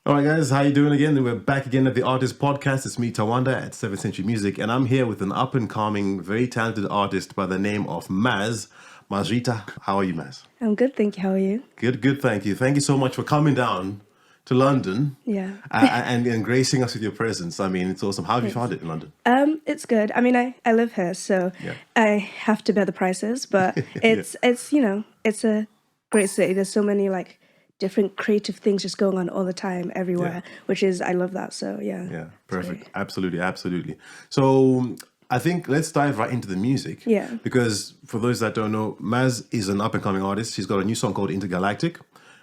All right, guys, how you doing again? We're back again at the Artist Podcast. It's me, Tawanda, at 7th Century Music, and I'm here with an up-and-coming, very talented artist by the name of Mazvita. How are you, Maz? I'm good, thank you. How are you? Good, thank you. Thank you so much for coming down to London. Yeah. And gracing us with your presence. I mean, it's awesome. How have you found it in London? It's good. I mean, I live here, so Yeah. I have to bear the prices, but it's it's a great city. There's so many like different creative things just going on all the time everywhere, which is I love that. So yeah. Yeah, perfect. Absolutely. So I think let's dive right into the music. Yeah. Because for those that don't know, Maz is an up-and-coming artist. She's got a new song called INTERGALACTIC.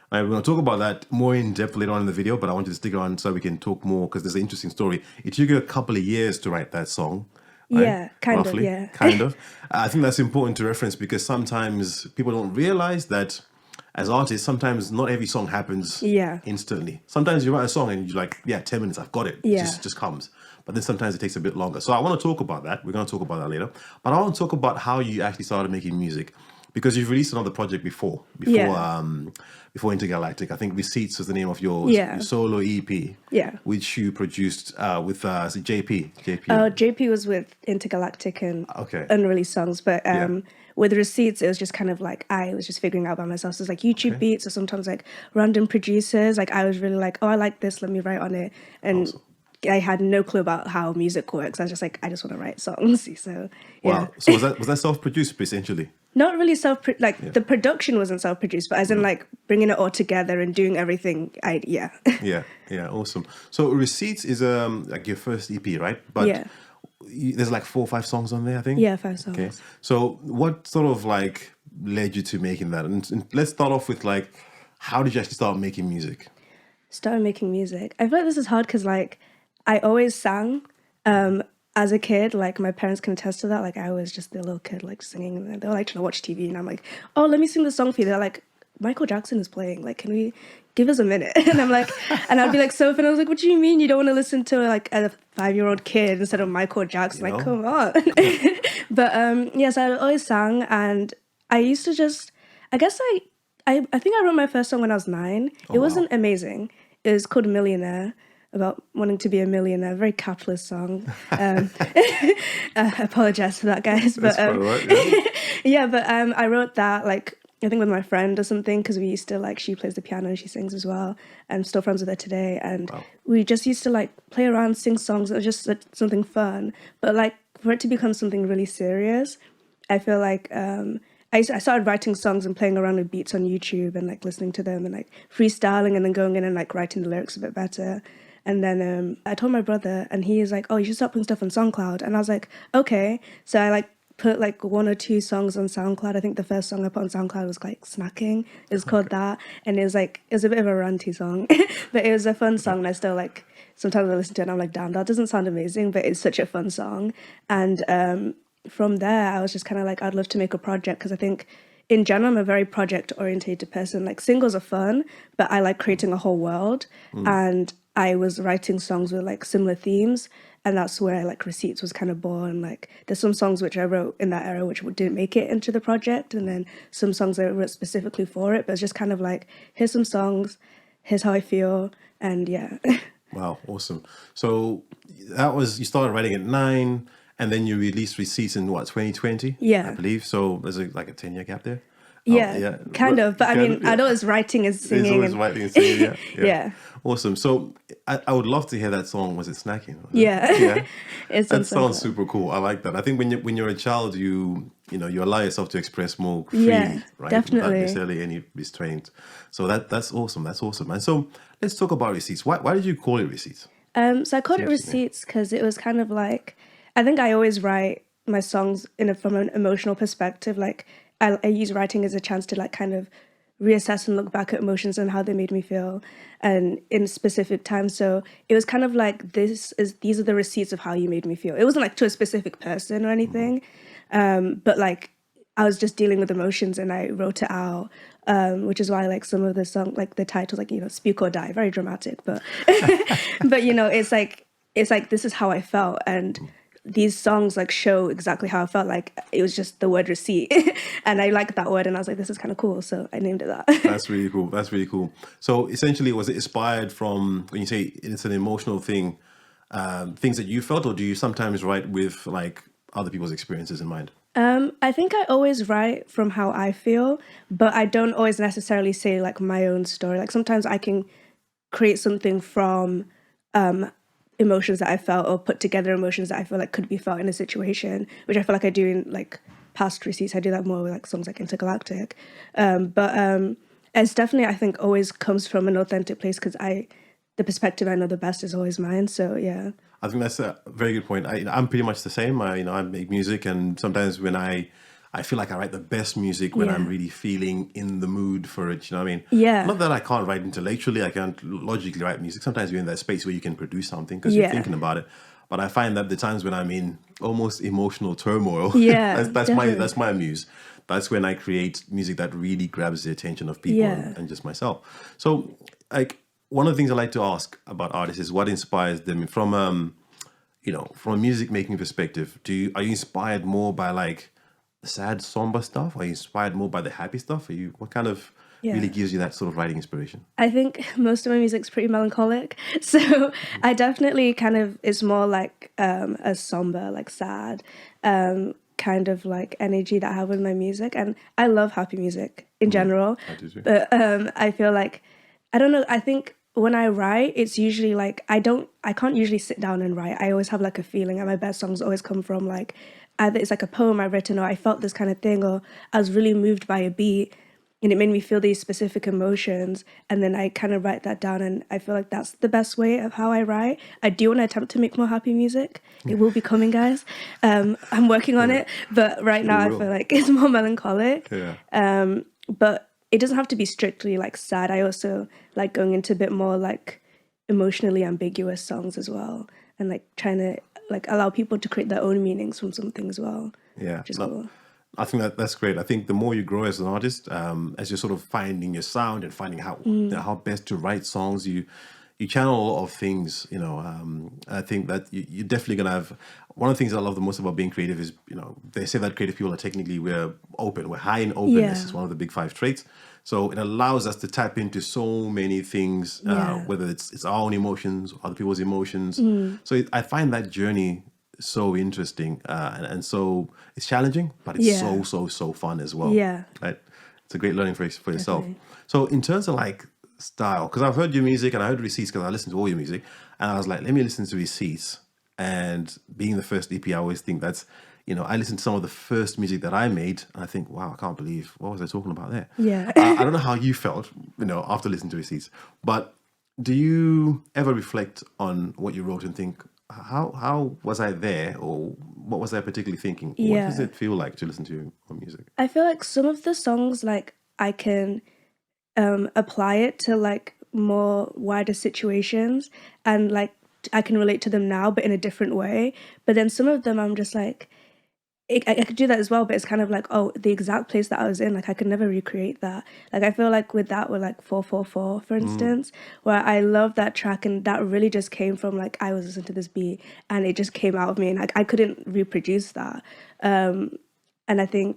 We're going to talk about that more in depth later on in the video, but I want you to stick around so we can talk more because there's an interesting story. It took you a couple of years to write that song. Right? Yeah, kind Roughly. of, yeah. Kind of. I think that's important to reference because sometimes people don't realize that as artists, sometimes not every song happens instantly. Sometimes you write a song and you're like, 10 minutes, I've got it. Yeah. It just comes. But then sometimes it takes a bit longer. So I want to talk about that. We're going to talk about that later. But I want to talk about how you actually started making music. Because you've released another project before Intergalactic. I think Receipts was the name of your solo EP. Yeah. Which you produced with JP. Oh, JP was with Intergalactic and unreleased songs, but with Receipts, it was just kind of like I was just figuring out by myself. So it's like YouTube beats or sometimes like random producers. Like I was really like, oh, I like this. Let me write on it. And I had no clue about how music works. I was just like, I just want to write songs. So yeah. Wow. So was that self-produced essentially? Not really the production wasn't self-produced, but as in like bringing it all together and doing everything. Yeah, awesome. So Receipts is like your first EP, right? But there's like 4 or 5 songs on there, I think. Yeah, 5 songs. Okay. So what sort of like led you to making that? And let's start off with like, how did you actually start making music? Started making music. I feel like this is hard because like I always sang. As a kid, like my parents can attest to that. Like I was just the little kid, like singing, and they were like trying to watch TV, and I'm like, "Oh, let me sing the song for you." They're like, "Michael Jackson is playing. Like, can we give us a minute?" And I'm like, and I'd be like, "So," and I was like, "What do you mean you don't want to listen to like a 5-year-old kid instead of Michael Jackson? Like, come on." But yes, I always sang, and I used to just, I guess I think I wrote my first song when I was 9. It wasn't amazing. It was called Millionaire. About wanting to be a millionaire, very capitalist song. I apologize for that, guys. But I wrote that like I think with my friend or something because we used to like she plays the piano and she sings as well. I'm still friends with her today, and we just used to like play around, sing songs. It was just something fun, but like for it to become something really serious, I feel like I started writing songs and playing around with beats on YouTube and like listening to them and like freestyling and then going in and like writing the lyrics a bit better. And then I told my brother, and he is like, "Oh, you should start putting stuff on SoundCloud." And I was like, "Okay." So I like put like 1 or 2 songs on SoundCloud. I think the first song I put on SoundCloud was like "Snacking." It was called that, and it was a bit of a ranty song, but it was a fun song. And I still like sometimes I listen to it and I'm like, "Damn, that doesn't sound amazing," but it's such a fun song. And from there, I was just kind of like, I'd love to make a project because I think. In general, I'm a very project-orientated person. Like, singles are fun, but I like creating a whole world. And I was writing songs with, like, similar themes. And that's where, like, Receipts was kind of born. Like, there's some songs which I wrote in that era which didn't make it into the project. And then some songs I wrote specifically for it. But it's just kind of like, here's some songs, here's how I feel. And, yeah. Wow, awesome. So that was, you started writing at 9. And then you released Receipts in what, 2020? Yeah. I believe. So there's like a 10-year gap there? Yeah, kind of. But I mean, I know it's writing and singing. It's always writing and singing, Yeah. Awesome. So I would love to hear that song. Was it Snacking? Yeah. That sounds super cool. I like that. I think when you're a child, you allow yourself to express more freely, right? Definitely. Without necessarily any restraint. So that's awesome. That's awesome. And so let's talk about Receipts. Why did you call it Receipts? So I called it Receipts because it was kind of like, I think I always write my songs from an emotional perspective. Like I use writing as a chance to like kind of reassess and look back at emotions and how they made me feel and in specific times. So it was kind of like these are the receipts of how you made me feel. It wasn't like to a specific person or anything, but like I was just dealing with emotions and I wrote it out, which is why like some of the song, like the titles, like, Speak or Die, very dramatic, but but it's like this is how I felt. And these songs like show exactly how I felt. Like it was just the word receipt, and I liked that word, and I was like, this is kind of cool, so I named it that. That's really cool. That's really cool. So essentially, was it inspired from when you say it's an emotional thing, things that you felt, or do you sometimes write with like other people's experiences in mind? I think I always write from how I feel, but I don't always necessarily say like my own story. Like sometimes I can create something from emotions that I felt, or put together emotions that I feel like could be felt in a situation, which I feel like I do in like past receipts. I do that more with like songs like Intergalactic. But it's definitely, I think, always comes from an authentic place, because the perspective I know the best is always mine. So yeah. I think that's a very good point. I'm pretty much the same. I make music, and sometimes when I feel like I write the best music when I'm really feeling in the mood for it. You know what I mean? Yeah. Not that I can't write intellectually, I can't logically write music. Sometimes you're in that space where you can produce something because you're thinking about it. But I find that the times when I'm in almost emotional turmoil, that's my muse. That's when I create music that really grabs the attention of people and just myself. So, like, one of the things I like to ask about artists is what inspires them from from a music making perspective. Are you inspired more by like sad somber stuff? Are you inspired more by the happy stuff? What kind of really gives you that sort of writing inspiration? I think most of my music's pretty melancholic, so I definitely kind of, it's more like a somber, like sad kind of like energy that I have with my music. And I love happy music in general. I do too. But I feel like, I don't know, I think when I write, it's usually like I can't usually sit down and write. I always have like a feeling, and my best songs always come from like either it's like a poem I've written, or I felt this kind of thing, or I was really moved by a beat and it made me feel these specific emotions, and then I kind of write that down. And I feel like that's the best way of how I write. I do want to attempt to make more happy music. It will be coming, guys. I'm working on it, but right now I feel like it's more melancholic. But it doesn't have to be strictly like sad. I also like going into a bit more like emotionally ambiguous songs as well, and like trying to like allow people to create their own meanings from something as well. Yeah, which is cool. I think that's great. I think the more you grow as an artist, as you're sort of finding your sound and finding how how best to write songs, you channel a lot of things. I think that you're definitely gonna have. One of the things I love the most about being creative is, they say that creative people are technically, we're high in openness. Is one of the big 5 traits. So it allows us to tap into so many things, whether it's our own emotions, other people's emotions. So I find that journey so interesting, and so it's challenging, but it's so fun as well. Right? It's a great learning for yourself. Definitely. So in terms of like style, because I've heard your music and I heard Receipts, because I listened to all your music, and I was like, let me listen to Receipts. And being the first EP, I always think that's, I listened to some of the first music that I made, and I think, wow, I can't believe, what was I talking about there? I don't know how you felt, after listening to Receipts, but do you ever reflect on what you wrote and think, how was I there, or what was I particularly thinking? What does it feel like to listen to your music? I feel like some of the songs, like I can apply it to like more wider situations, and like I can relate to them now, but in a different way. But then some of them I'm just like, I could do that as well, but it's kind of like, oh, the exact place that I was in, like I could never recreate that. Like I feel like with that, with like 444, for instance, where I love that track, and that really just came from like I was listening to this beat and it just came out of me, and like I couldn't reproduce that. And I feel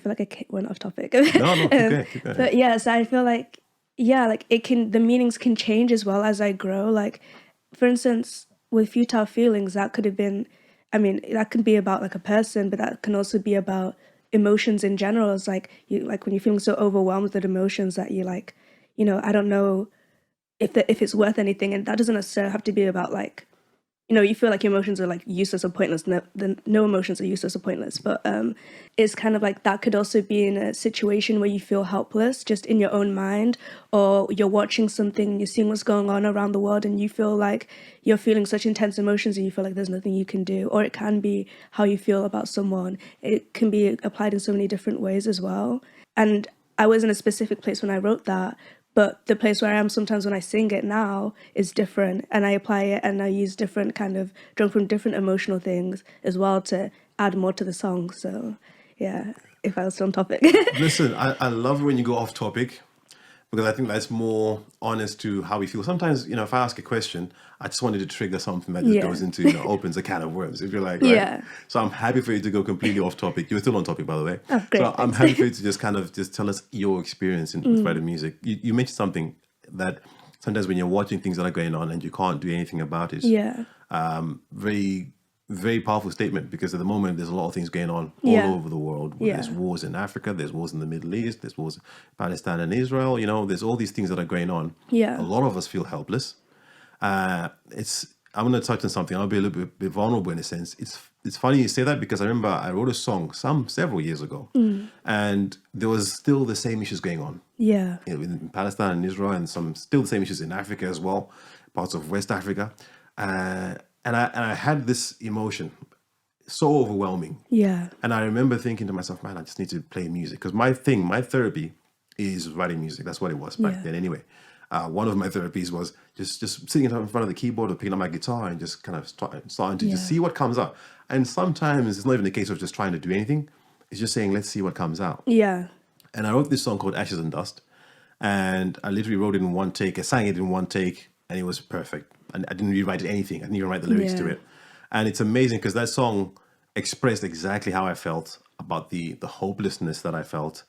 like I went off topic. No, keep going. But yeah, so I feel like, like the meanings can change as well as I grow. Like, for instance, with Futile Feelings, that could have been, that can be about like a person, but that can also be about emotions in general. It's like when you're feeling so overwhelmed with emotions that you like, I don't know if it's worth anything, and that doesn't necessarily have to be about like, you feel like your emotions are like useless or pointless. No emotions are useless or pointless, but it's kind of like that could also be in a situation where you feel helpless just in your own mind, or you're watching something and you're seeing what's going on around the world, and you feel like you're feeling such intense emotions and you feel like there's nothing you can do. Or it can be how you feel about someone. It can be applied in so many different ways as well. And I was in a specific place when I wrote that, but the place where I am sometimes when I sing it now is different, and I apply it and I use different kind of, drawn from different emotional things as well to add more to the song. So yeah, if I was still on topic. Listen, I love when you go off topic, because I think that's more honest to how we feel. Sometimes, if I ask a question, I just wanted to trigger something that just Yeah. goes into, opens a can of worms, if you like, right? Yeah. So I'm happy for you to go completely off topic. You're still on topic, by the way. Oh, great, So I'm thanks. happy for you to just kind of just tell us your experience with writing music. You mentioned something that sometimes when you're watching things that are going on and you can't do anything about it, Yeah. very, very powerful statement, because at the moment there's a lot of things going on all Yeah. over the world. Yeah. There's wars in Africa, there's wars in the Middle East, there's wars in Palestine and Israel. There's all these things that are going on. Yeah. A lot of us feel helpless. I'm going to touch on something. I'll be a little bit vulnerable in a sense. It's funny you say that, because I remember I wrote a song several years ago, and there was still the same issues going on. Yeah. In Palestine and Israel, and still the same issues in Africa as well, parts of West Africa. And I had this emotion, so overwhelming. Yeah. And I remember thinking to myself, man, I just need to play music, because my therapy is writing music. That's what it was back then anyway. One of my therapies was just sitting in front of the keyboard or picking up my guitar and just kind of starting to just see what comes out. And sometimes it's not even a case of just trying to do anything. It's just saying, let's see what comes out. Yeah. And I wrote this song called Ashes and Dust. And I literally wrote it in one take. I sang it in one take, and it was perfect. And I didn't rewrite anything. I didn't even write the lyrics to it. And it's amazing, because that song expressed exactly how I felt about the hopelessness that I felt.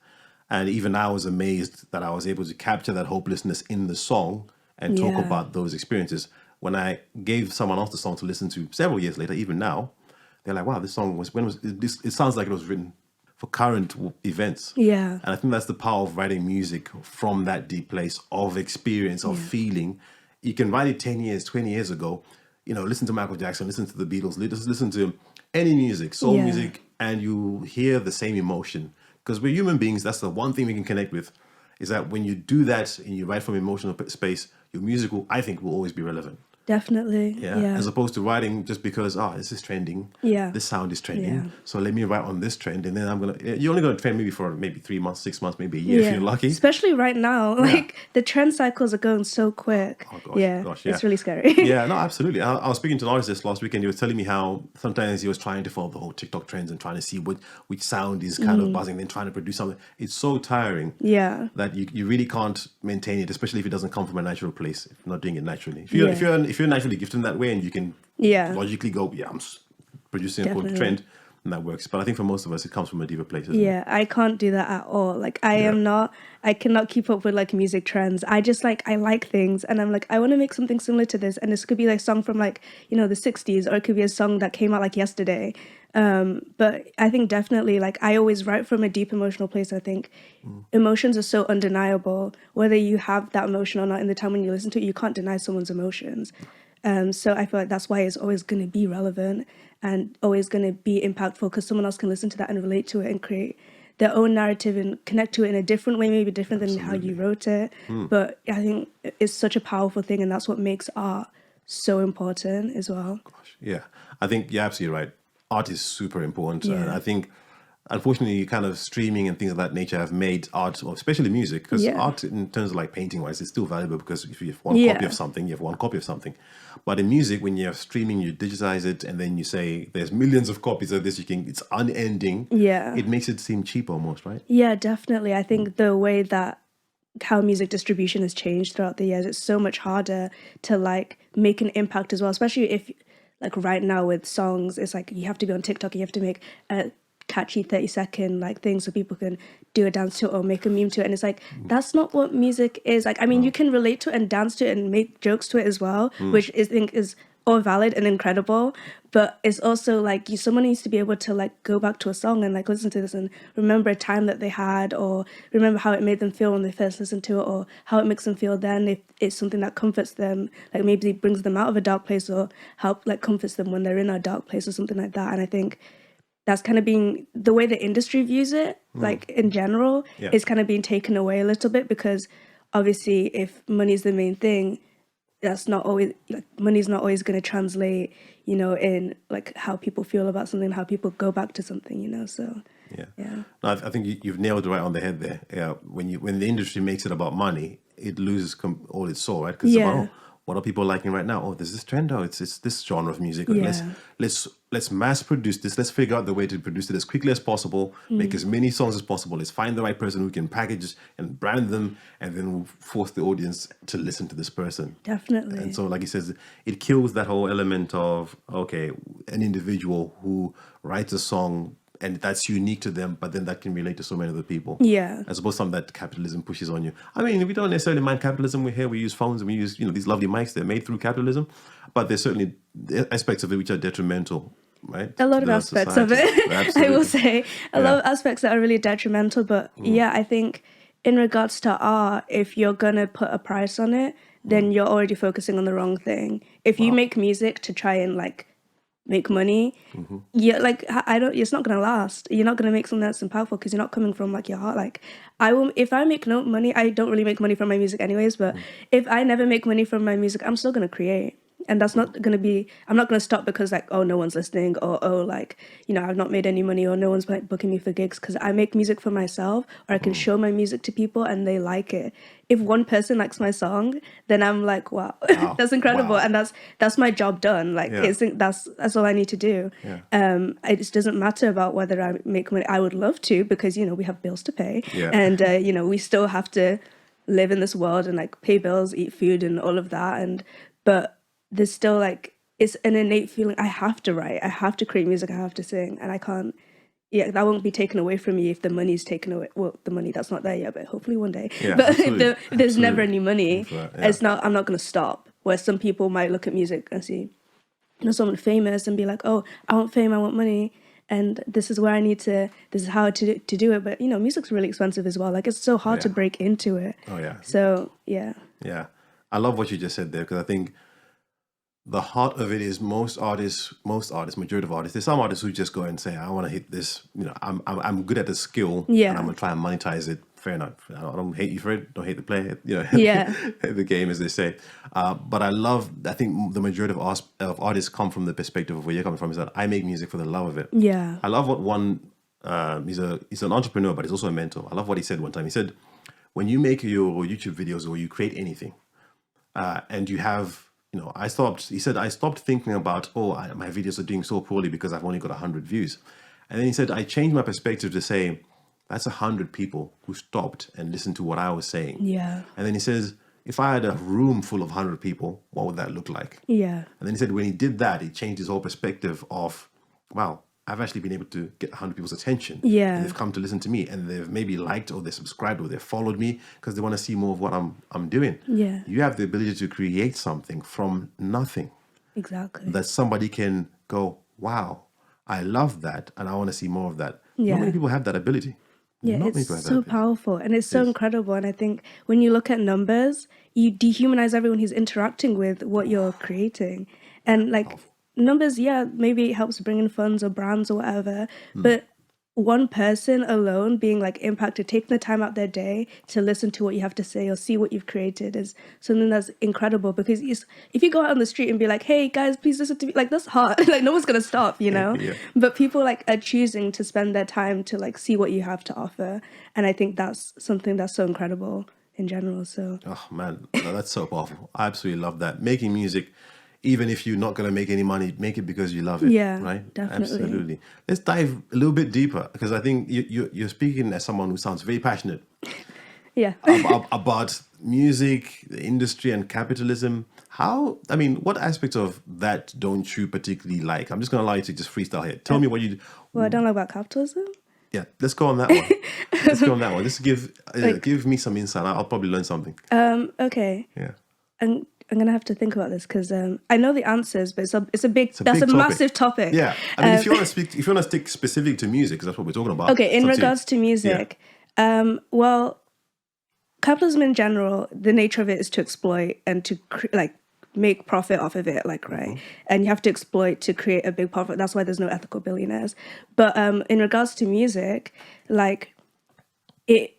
And even I was amazed that I was able to capture that hopelessness in the song and talk about those experiences. When I gave someone else the song to listen to several years later, even now, they're like, wow, this song it sounds like it was written for current events. Yeah. And I think that's the power of writing music from that deep place of experience, of feeling. You can write it 10 years, 20 years ago, listen to Michael Jackson, listen to the Beatles, listen to any music, soul music, and you hear the same emotion. Because we're human beings, that's the one thing we can connect with, is that when you do that and you write from emotional space, your music will always be relevant. Definitely. Yeah. As opposed to writing just because, this is trending. Yeah. This sound is trending. Yeah. So let me write on this trend. And then you're only going to trend maybe for 3 months, 6 months, maybe a year if you're lucky. Especially right now. Like the trend cycles are going so quick. Oh, gosh. It's really scary. Yeah, no, absolutely. I was speaking to an artist this last weekend. He was telling me how sometimes he was trying to follow the whole TikTok trends and trying to see which sound is kind of buzzing, then trying to produce something. It's so tiring. Yeah. That you really can't maintain it, especially if it doesn't come from a natural place, if you're not doing it naturally. If you're naturally gifted in that way and you can logically go, I'm producing a cool trend, and that works. But I think for most of us, it comes from a deeper place. I can't do that at all. Like I cannot keep up with like music trends. I just I like things, and I'm like, I want to make something similar to this. And this could be like a song from the 60s, or it could be a song that came out like yesterday. But I think definitely I always write from a deep emotional place. I think emotions are so undeniable, whether you have that emotion or not. In the time when you listen to it, you can't deny someone's emotions. So I feel like that's why it's always going to be relevant and always going to be impactful, because someone else can listen to that and relate to it and create their own narrative and connect to it in a different way, maybe different than how you wrote it. But I think it's such a powerful thing, and that's what makes art so important as well. Gosh, yeah. I think you're absolutely right. Art is super important. And I think, unfortunately, kind of streaming and things of that nature have made art, or especially music, because art in terms of painting-wise is still valuable, because if you have one copy of something, you have one copy of something. But in music, when you're streaming, you digitize it, and then you say there's millions of copies of this. It's unending. Yeah, it makes it seem cheap almost, right? Yeah, definitely. I think the way that how music distribution has changed throughout the years, it's so much harder to make an impact as well, especially if right now with songs, it's you have to be on TikTok, you have to make a catchy 30-second thing so people can do a dance to it or make a meme to it, and it's that's not what music is. You can relate to it and dance to it and make jokes to it as well, which I think is all valid and incredible, but it's also someone needs to be able to go back to a song and listen to this and remember a time that they had, or remember how it made them feel when they first listened to it, or how it makes them feel then, if it's something that comforts them, maybe it brings them out of a dark place, or help comforts them when they're in a dark place or something like that. And I think that's kind of being the way the industry views it, in general, is kind of being taken away a little bit, because obviously if money is the main thing, that's not always money's not always going to translate, in how people feel about something, how people go back to something, so no, I think you've nailed it right on the head there. When the industry makes it about money, it loses all its soul, right? Because what are people liking right now? Oh, there's this trend. Oh, it's this genre of music. Let's mass produce this. Let's figure out the way to produce it as quickly as possible. Make as many songs as possible. Let's find the right person who can package and brand them, and then we'll force the audience to listen to this person. Definitely. And so, like he says, it kills that whole element of, okay, an individual who writes a song and that's unique to them, but then that can relate to so many other people. Yeah. As opposed to something that capitalism pushes on you. I mean, we don't necessarily mind capitalism. We're here, we use phones and we use, these lovely mics. They're made through capitalism, but there's certainly aspects of it which are detrimental, right? A lot of aspects of it. I will say a lot of aspects that are really detrimental, but yeah, I think in regards to art, if you're going to put a price on it, then you're already focusing on the wrong thing. If you make music to try and like make money, it's not gonna last. You're not gonna make something that's impactful because you're not coming from like your heart. Like if I make no money, I don't really make money from my music anyways, but if I never make money from my music, I'm still gonna create. And that's not going to be, I'm not going to stop because like, oh, no one's listening, or oh, like, I've not made any money, or no one's like booking me for gigs, because I make music for myself, or I can show my music to people and they like it. If one person likes my song, then I'm like, wow. That's incredible. And that's my job done. Like that's all I need to do. It just doesn't matter about whether I make money. I would love to, because we have bills to pay, and we still have to live in this world and like pay bills, eat food, and all of that. But there's still like, it's an innate feeling. I have to write, I have to create music, I have to sing, and I can't, that won't be taken away from me if the money's taken away. Well, the money, that's not there yet, but hopefully one day. But if there's never any money, I'm not going to stop. Where some people might look at music and see, someone famous and be like, oh, I want fame, I want money, and this is where this is how to do it. But music's really expensive as well. Like, it's so hard to break into it. Oh yeah. So yeah. I love what you just said there, because I think the heart of it is majority of artists, there's some artists who just go and say, I want to hit this, I'm good at the skill, and I'm going to try and monetize it. Fair enough. I don't hate you for it. Don't hate the play. The game, as they say. But I think the majority of artists come from the perspective of where you're coming from, is that I make music for the love of it. Yeah. I love what he's an entrepreneur, but he's also a mentor. I love what he said one time. He said, when you make your YouTube videos or you create anything, and you have, I stopped thinking about, my videos are doing so poorly because I've only got 100 views. And then he said, I changed my perspective to say, that's 100 people who stopped and listened to what I was saying. Yeah. And then he says, if I had a room full of 100 people, what would that look like? Yeah. And then he said, when he did that, he changed his whole perspective of, wow, I've actually been able to get 100 people's attention. Yeah. And they've come to listen to me, and they've maybe liked, or they subscribed, or they followed me because they want to see more of what I'm doing. Yeah. You have the ability to create something from nothing. Exactly. That somebody can go, wow, I love that, and I want to see more of that. Yeah. Not many people have that ability. Yeah, it's so powerful, and it's so incredible. And I think when you look at numbers, you dehumanize everyone who's interacting with what you're creating. And like numbers, maybe it helps bring in funds or brands or whatever, but one person alone being like impacted, taking the time out their day to listen to what you have to say or see what you've created, is something that's incredible. Because if you go out on the street and be like, hey guys, please listen to me, like, that's hard. Like, no one's gonna stop, But people like are choosing to spend their time to like see what you have to offer, and I think that's something that's so incredible in general. So oh man, that's so powerful. I absolutely love that. Making music, even if you're not going to make any money, make it because you love it. Yeah, right? Definitely. Absolutely. Let's dive a little bit deeper, because I think you're speaking as someone who sounds very passionate. About music, the industry, and capitalism. What aspects of that don't you particularly like? I'm just going to allow you to just freestyle here. Tell me what you... What I don't like about capitalism? Yeah, let's go on that one. Just give me some insight. I'll probably learn something. Okay. Yeah. And I'm gonna have to think about this, because I know the answers, but it's a massive topic. Yeah, I mean, if you want to stick specific to music, because that's what we're talking about. Okay, in regards to music, well, capitalism in general, the nature of it is to exploit and to make profit off of it, like, right? And you have to exploit to create a big profit. That's why there's no ethical billionaires. But in regards to music, like, it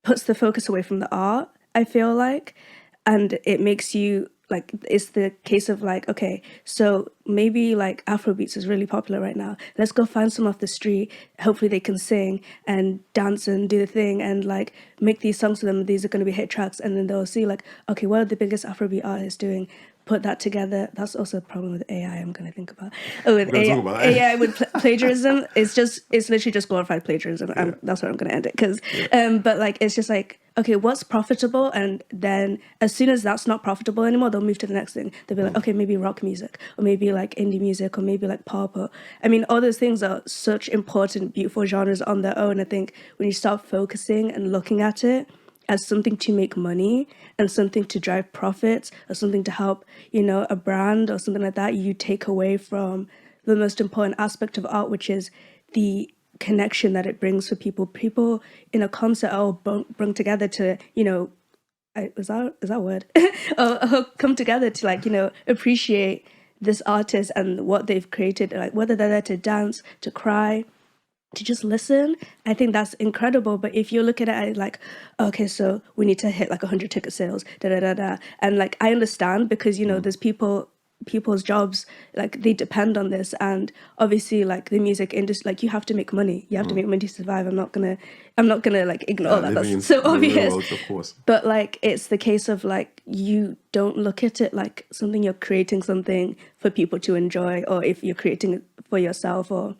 puts the focus away from the art, I feel like. And it makes you like it's the case of like, okay, so maybe like Afrobeats is really popular right now. Let's go find some off the street. Hopefully they can sing and dance and do the thing and like make these songs for them. These are going to be hit tracks, and then they'll see like, okay, what are the biggest Afrobeat artists doing? Put that together. That's also a problem with AI. I'm going to think about. Oh, with AI with plagiarism, it's literally just glorified plagiarism. That's where I'm going to end it because, but like it's just like, okay, what's profitable? And then as soon as that's not profitable anymore, they'll move to the next thing. They'll be like, okay, maybe rock music, or maybe like indie music, or maybe like pop. Or, I mean, all those things are such important, beautiful genres on their own. I think when you start focusing and looking at it as something to make money and something to drive profits or something to help, a brand or something like that, you take away from the most important aspect of art, which is the connection that it brings for people. People in a concert are bring together to, is that a word? or come together to like, appreciate this artist and what they've created, like whether they're there to dance, to cry, to just listen. I think that's incredible. But if you're looking at it like, okay, so we need to hit like 100 ticket sales, and like I understand because there's people's jobs, like they depend on this, and obviously like the music industry, like you have to make money, you have to make money to survive. I'm not gonna like ignore that. That's so obvious, world, of course. But like it's the case of like you don't look at it like something you're creating something for people to enjoy, or if you're creating it for yourself, or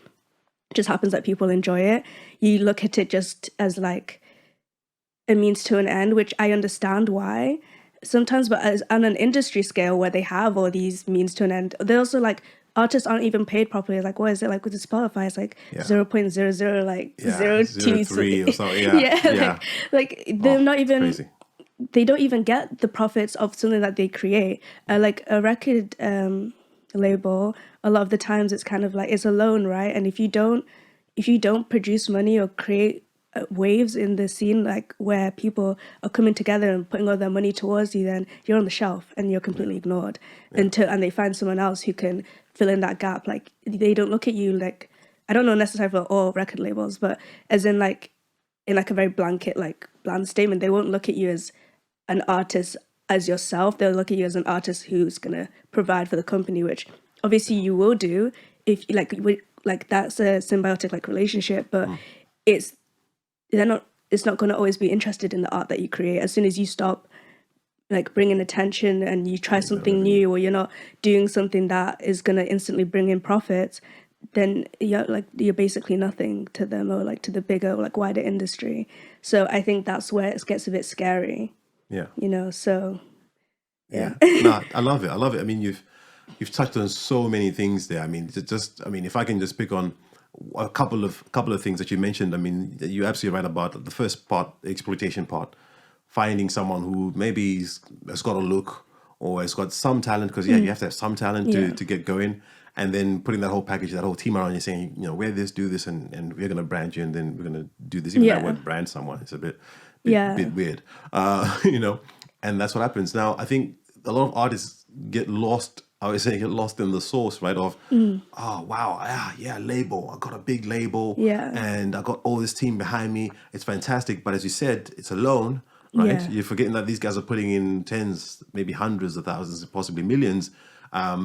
just happens that people enjoy it. You look at it just as like a means to an end, which I understand why sometimes, but as on an industry scale where they have all these means to an end, they also like artists aren't even paid properly. Like what is it like with Spotify? It's like 0.00 like 0.03 or something. Like they're not even, they don't even get the profits of something that they create. Like a record label, a lot of the times it's kind of like it's a loan, right? And if you don't produce money or create waves in the scene, like where people are coming together and putting all their money towards you, then you're on the shelf and you're completely ignored until and they find someone else who can fill in that gap. Like they don't look at you like, I don't know necessarily for all record labels, but as in like a very blanket, like bland statement, they won't look at you as an artist as yourself. They'll look at you as an artist who's gonna provide for the company, which obviously you will do if like that's a symbiotic like relationship, but it's not going to always be interested in the art that you create. As soon as you stop like bringing attention and you try something new, or you're not doing something that is going to instantly bring in profits, then you're basically nothing to them, or like to the bigger or like wider industry. So I think that's where it gets a bit scary. So No, I love it. I mean, you've touched on so many things there. I mean, if I can just pick on a couple of things that you mentioned. I mean, you're absolutely right about the first part, the exploitation part, finding someone who maybe has got a look or has got some talent, because you have to have some talent to get going, and then putting that whole package, that whole team around you, saying, wear this, do this, and we're going to brand you, and then we're going to do this. Even that word brand someone, it's a bit weird, and that's what happens. Now, I think a lot of artists get lost. I would say get lost in the source, right? Of, oh, wow, label. I got a big label, and I got all this team behind me. It's fantastic. But as you said, it's a loan, right? You're forgetting that these guys are putting in tens, maybe hundreds of thousands, possibly millions,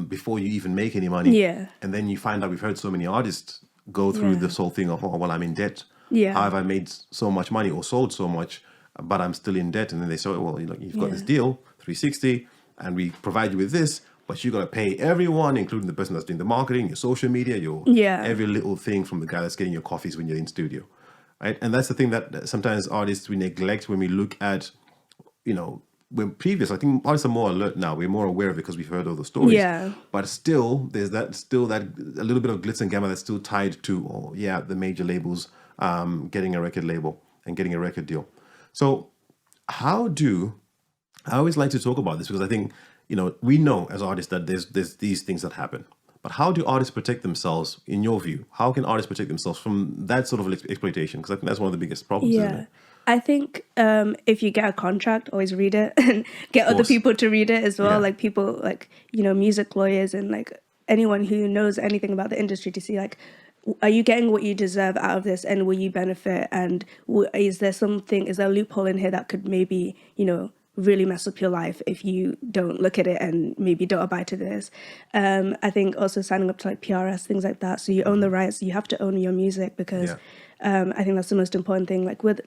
before you even make any money. And then you find out, we've heard so many artists go through this whole thing of, oh, well, I'm in debt. How have I made so much money or sold so much, but I'm still in debt? And then they say, well, you've got this deal, 360, and we provide you with this, but you got to pay everyone, including the person that's doing the marketing, your social media, your every little thing, from the guy that's getting your coffees when you're in studio, right? And that's the thing that sometimes artists, we neglect when we look at, when previous, I think artists are more alert now. We're more aware of it because we've heard all the stories. But still, there's that a little bit of glitz and glamour that's still tied to, the major labels getting a record label and getting a record deal. So I always like to talk about this, because I think, we know as artists that there's these things that happen. But how do artists protect themselves, in your view? How can artists protect themselves from that sort of exploitation? Because I think that's one of the biggest problems, isn't it? I think if you get a contract, always read it and get other people to read it as well. Like people like, music lawyers and like anyone who knows anything about the industry, to see like, are you getting what you deserve out of this, and will you benefit? And is there a loophole in here that could maybe, really mess up your life if you don't look at it and maybe don't abide to this. I think also signing up to like PRS, things like that. So you own the rights. You have to own your music because I think that's the most important thing. Like with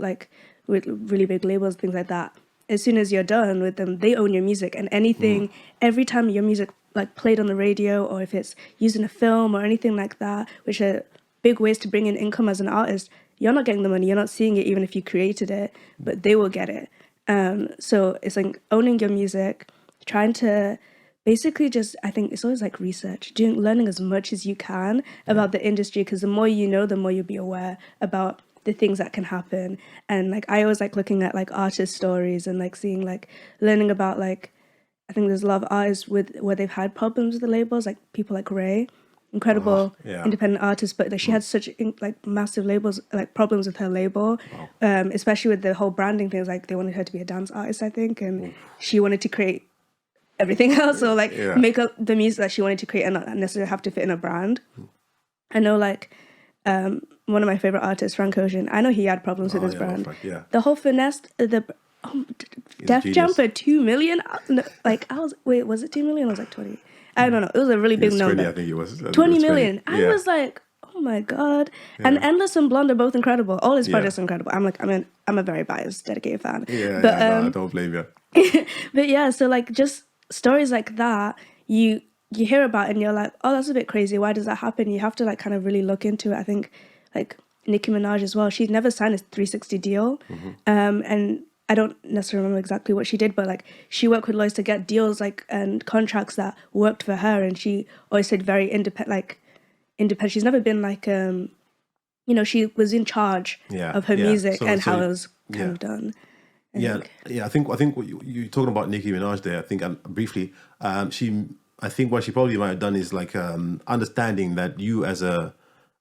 really big labels, things like that. As soon as you're done with them, they own your music, and anything, every time your music like played on the radio, or if it's used in a film or anything like that, which are big ways to bring in income as an artist, you're not getting the money, you're not seeing it even if you created it, but they will get it. So it's like owning your music, trying to basically just, I think it's always like research, learning as much as you can about the industry, because the more you know, the more you'll be aware about the things that can happen. And like I always like looking at like artist stories and like seeing like learning about like, I think there's a lot of artists where they've had problems with the labels, like people like Ray, incredible independent artist, but like she had such like massive labels, like problems with her label, especially with the whole branding things. Like they wanted her to be a dance artist, I think, and she wanted to create everything else, or like make up the music that she wanted to create and not necessarily have to fit in a brand. I know like one of my favorite artists, Frank Ocean, I know he had problems with his brand. The whole finesse, Def Jam for 2 million. Like I was, wait, was it 2 million? I was like 20. I don't know. It was a really big number. 20, I think it was. 20 million. I was like, oh my god. And Endless and Blonde are both incredible. All his projects are incredible. I'm a very biased, dedicated fan. But I don't blame you. But yeah, so like just stories like that, you hear about and you're like, oh, that's a bit crazy. Why does that happen? You have to like kind of really look into it. I think like Nicki Minaj as well. She's never signed a 360 deal, and I don't necessarily remember exactly what she did, but like she worked with lawyers to get deals like and contracts that worked for her, and she always stayed very independent. She's never been like she was in charge of her music and how it was kind of done. I think what you're talking about Nicki Minaj there. I think briefly, I think what she probably might have done is like understanding that you as an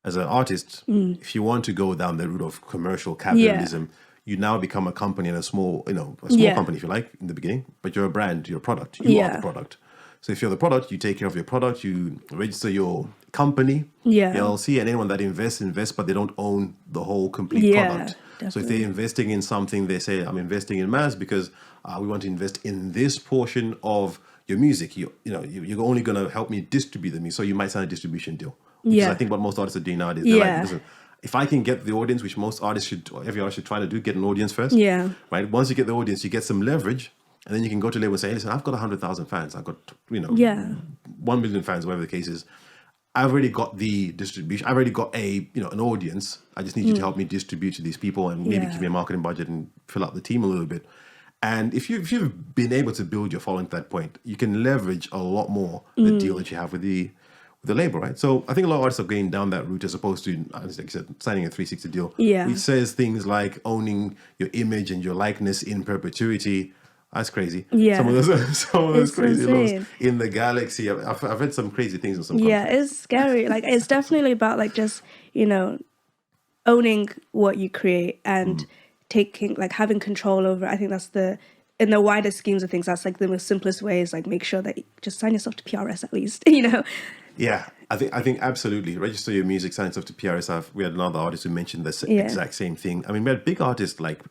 artist, if you want to go down the route of commercial capitalism, you now become a company and a small company, if you like, in the beginning, but you're a brand, you're a product, you are the product. So if you're the product, you take care of your product, you register your company, LLC, and anyone that invests, but they don't own the whole complete product. Definitely. So if they're investing in something, they say, I'm investing in Maz because we want to invest in this portion of your music. You're only going to help me distribute the music. So you might sign a distribution deal. Because I think what most artists are doing nowadays, they're like, listen, if I can get the audience, which most artists should, or every artist should try to do, get an audience first. Right. Once you get the audience, you get some leverage, and then you can go to label and say, hey, listen, I've got 100,000 fans. I've got 1 million fans, whatever the case is. I've already got the distribution. I've already got an audience. I just need you to help me distribute to these people and maybe give me a marketing budget and fill out the team a little bit. And if you've been able to build your following to that point, you can leverage a lot more the deal that you have with the label, right? So I think a lot of artists are going down that route as opposed to, like I said, signing a 360 deal. Which says things like owning your image and your likeness in perpetuity. That's crazy. Some of those crazy laws in the galaxy. I've read some crazy things in some countries. It's scary. Like it's definitely about like just owning what you create and taking like having control over. I think that's in the wider schemes of things, that's like the most simplest way is like make sure that you just sign yourself to PRS at least. Yeah, I think absolutely. Register your music, sign stuff to PRS. We had another artist who mentioned the exact same thing. I mean, we had big artists like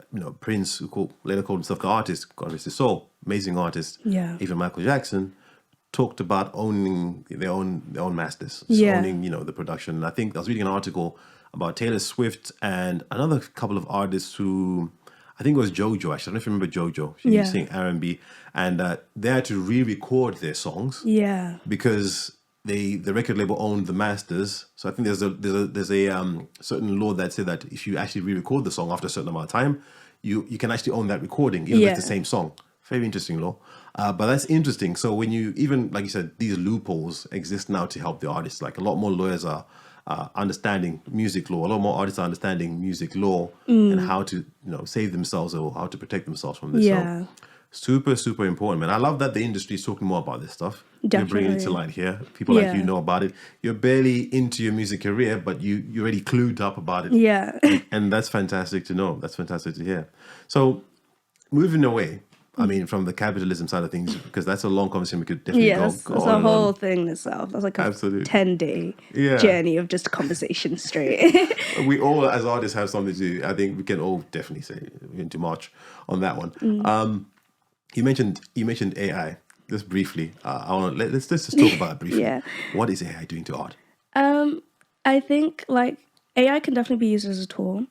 Prince, who later called himself the artist, God rest his soul, amazing artist. Even Michael Jackson talked about owning their own masters, owning the production. And I think I was reading an article about Taylor Swift and another couple of artists who, I think it was JoJo. Actually, I don't know if you remember JoJo. She was singing R&B, and they had to re-record their songs. Because the record label owned the masters. So I think there's a certain law that said that if you actually re-record the song after a certain amount of time, you can actually own that recording, even if it's the same song. Very interesting law. But that's interesting. So when you, even like you said, these loopholes exist now to help the artists. Like a lot more lawyers are understanding music law. A lot more artists are understanding music law and how to save themselves or how to protect themselves from this. So super, super important, man. I love that the industry is talking more about this stuff. Definitely. You're bringing it to light here. People like you know about it. You're barely into your music career, but you're already clued up about it. And that's fantastic to know. That's fantastic to hear. So moving away, I mean, from the capitalism side of things, because that's a long conversation we could definitely go that's a whole thing in itself. That's like a 10-day journey of just conversation straight. We all, as artists, have something to do. I think we can all definitely say we're into March on that one. you mentioned AI just briefly. I want to let's just talk about it briefly. Yeah. What is AI doing to art? I think like AI can definitely be used as a tool.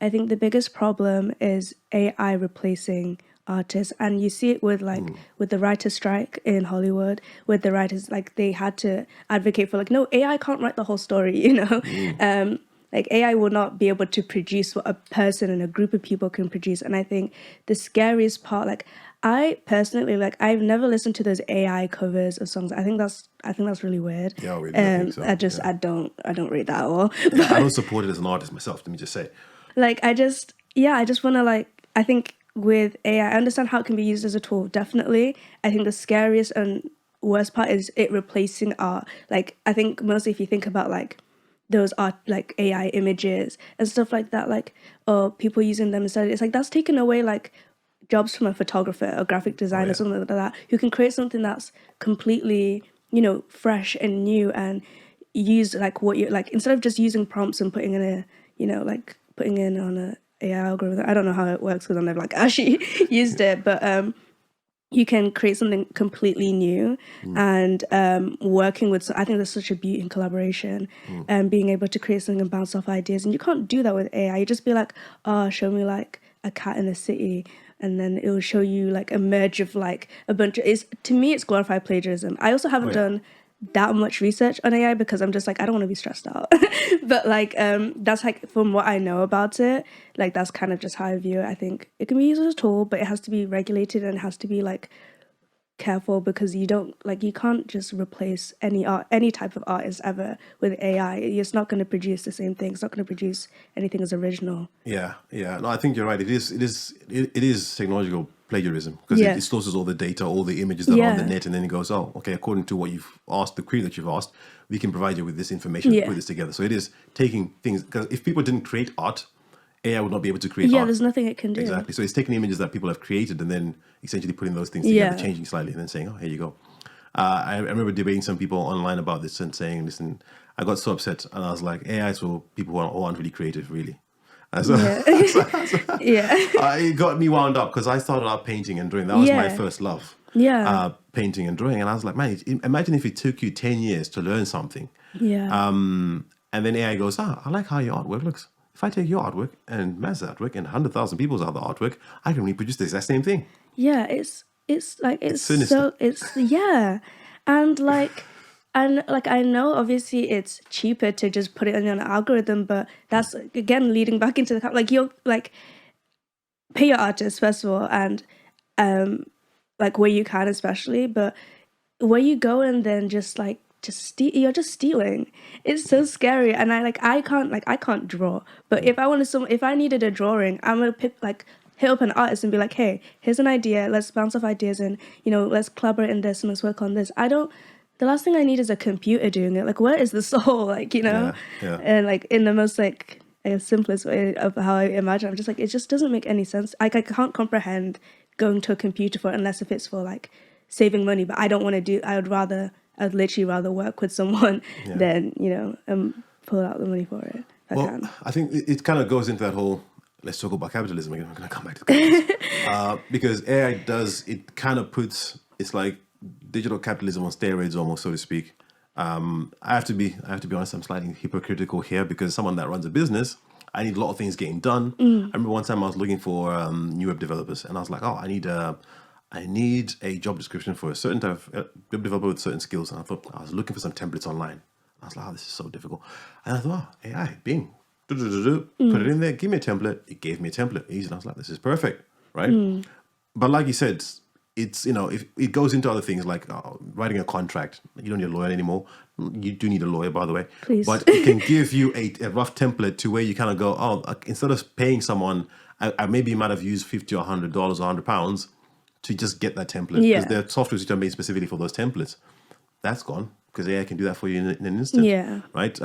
I think the biggest problem is AI replacing artists, and you see it with like with the writer's strike in Hollywood, with the writers like they had to advocate for like no, AI can't write the whole story, you know. Like AI will not be able to produce what a person and a group of people can produce. And I think the scariest part, like I personally like I've never listened to those AI covers of songs. I think that's really weird. Yeah, I really don't think so. I don't rate that at all. Yeah, I don't support it as an artist myself. Let me just say. Like I just want to like I think with AI, I understand how it can be used as a tool, definitely. I think the scariest and worst part is it replacing art. Like I think mostly if you think about like those art like AI images and stuff like that, like or people using them instead, it's like that's taken away like jobs from a photographer or graphic designer or Yeah. something like that who can create something that's completely, fresh and new and use like what you like instead of just using prompts and putting in a, like putting in on a AI algorithm. I don't know how it works because I've never like actually used it, but you can create something completely new and working with I think there's such a beauty in collaboration and being able to create something and bounce off ideas, and you can't do that with AI. You just be like, oh, show me like a cat in the city, and then it will show you like a merge of like a bunch of to me it's glorified plagiarism. I also haven't yeah. done that much research on AI because I'm just like I don't want to be stressed out. But like that's like from what I know about it, like that's kind of just how I view it. I think it can be used as a tool, but it has to be regulated and it has to be like careful because you can't just replace any type of artist ever with AI. It's not going to produce the same thing. It's not going to produce anything as original. Yeah, yeah. No, I think you're right. It is technological plagiarism because Yeah. it sources all the data, all the images that are on the Yeah. net, and then it goes, oh, okay, according to what you've asked, the query that you've asked, we can provide you with this information to Yeah. put this together. So it is taking things because if people didn't create art, AI would not be able to create Yeah, art. there's nothing it can do. Exactly. So it's taking images that people have created and then essentially putting those things together, Yeah. changing slightly, and then saying, oh, here you go. I remember debating some people online about this and saying, listen, I got so upset and I was like, AI is for people who aren't really creative, really. And so, Yeah. Yeah. it got me wound up because I started out painting and drawing. That was my Yeah. first love. Yeah. Painting and drawing. And I was like, man, imagine if it took you 10 years to learn something. Yeah. And then AI goes, I like how your artwork looks. If I take your artwork and Maz's artwork and 100,000 people's other artwork, I can reproduce the exact same thing. Yeah, it's like it's sinister. yeah. And like I know obviously it's cheaper to just put it in an algorithm, but that's again leading back into the like you'll like pay your artist first of all, and like where you can especially, but where you go and then just steal, you're just stealing. It's so scary, and I can't draw, but if I needed a drawing, I'm gonna hit up an artist and be like, hey, here's an idea, let's bounce off ideas and let's collaborate in this and let's work on this. The last thing I need is a computer doing it. Like, where is the soul? Like, Yeah. and like in the most like simplest way of how I imagine, I'm just like, it just doesn't make any sense. Like, I can't comprehend going to a computer for it unless if it's for like saving money. But I don't want to do. I'd literally rather work with someone than pull out the money for it. If I Well, can. I think it kind of goes into that whole, let's talk about capitalism again. I'm going to come back to capitalism. Because AI it kind of puts, it's like digital capitalism on steroids almost, so to speak. I have to be honest, I'm slightly hypocritical here because someone that runs a business, I need a lot of things getting done. I remember one time I was looking for new web developers and I was like, oh, I need a job description for a certain type of web developer with certain skills. And I was looking for some templates online. I was like, oh, this is so difficult. And I thought, oh, AI, Bing, put it in there, give me a template. It gave me a template. Easy. And I was like, this is perfect, right? But like you said, it's, if it goes into other things like writing a contract. You don't need a lawyer anymore. You do need a lawyer, by the way. Please. But it can give you a rough template to where you kind of go, oh, instead of paying someone, I maybe you might have used $50 or $100 or £100 to just get that template. Because there are softwares which are made specifically for those templates. That's gone because AI can do that for you in an instant. Yeah. Right?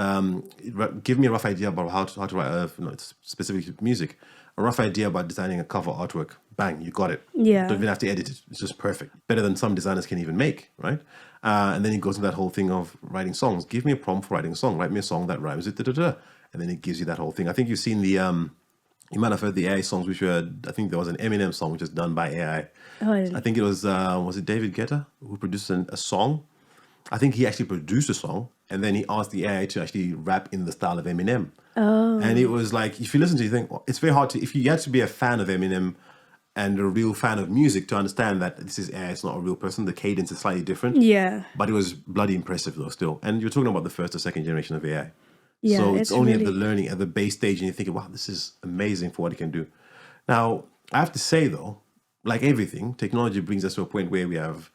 Give me a rough idea about how to write it's specific music. A rough idea about designing a cover artwork. Bang, you got it. Yeah. Don't even have to edit it. It's just perfect. Better than some designers can even make, right? And then it goes into that whole thing of writing songs. Give me a prompt for writing a song. Write me a song that rhymes with da-da-da. And then it gives you that whole thing. I think you've seen the You might have heard the AI songs, which were, I think there was an Eminem song which was done by AI. Oh, I think it was it David Guetta who produced a song? I think he actually produced a song and then he asked the AI to actually rap in the style of Eminem. oh, And it was like, if you listen to it, you think, well, it's very hard to, if you have to be a fan of Eminem and a real fan of music to understand that this is AI, it's not a real person. The cadence is slightly different. yeah, But it was bloody impressive though still. And you're talking about the first or second generation of AI. yeah. So it's It's only at the really learning, at the base stage, and you're thinking, wow, this is amazing for what it can do. Now, I have to say though, like everything, technology brings us to a point where we have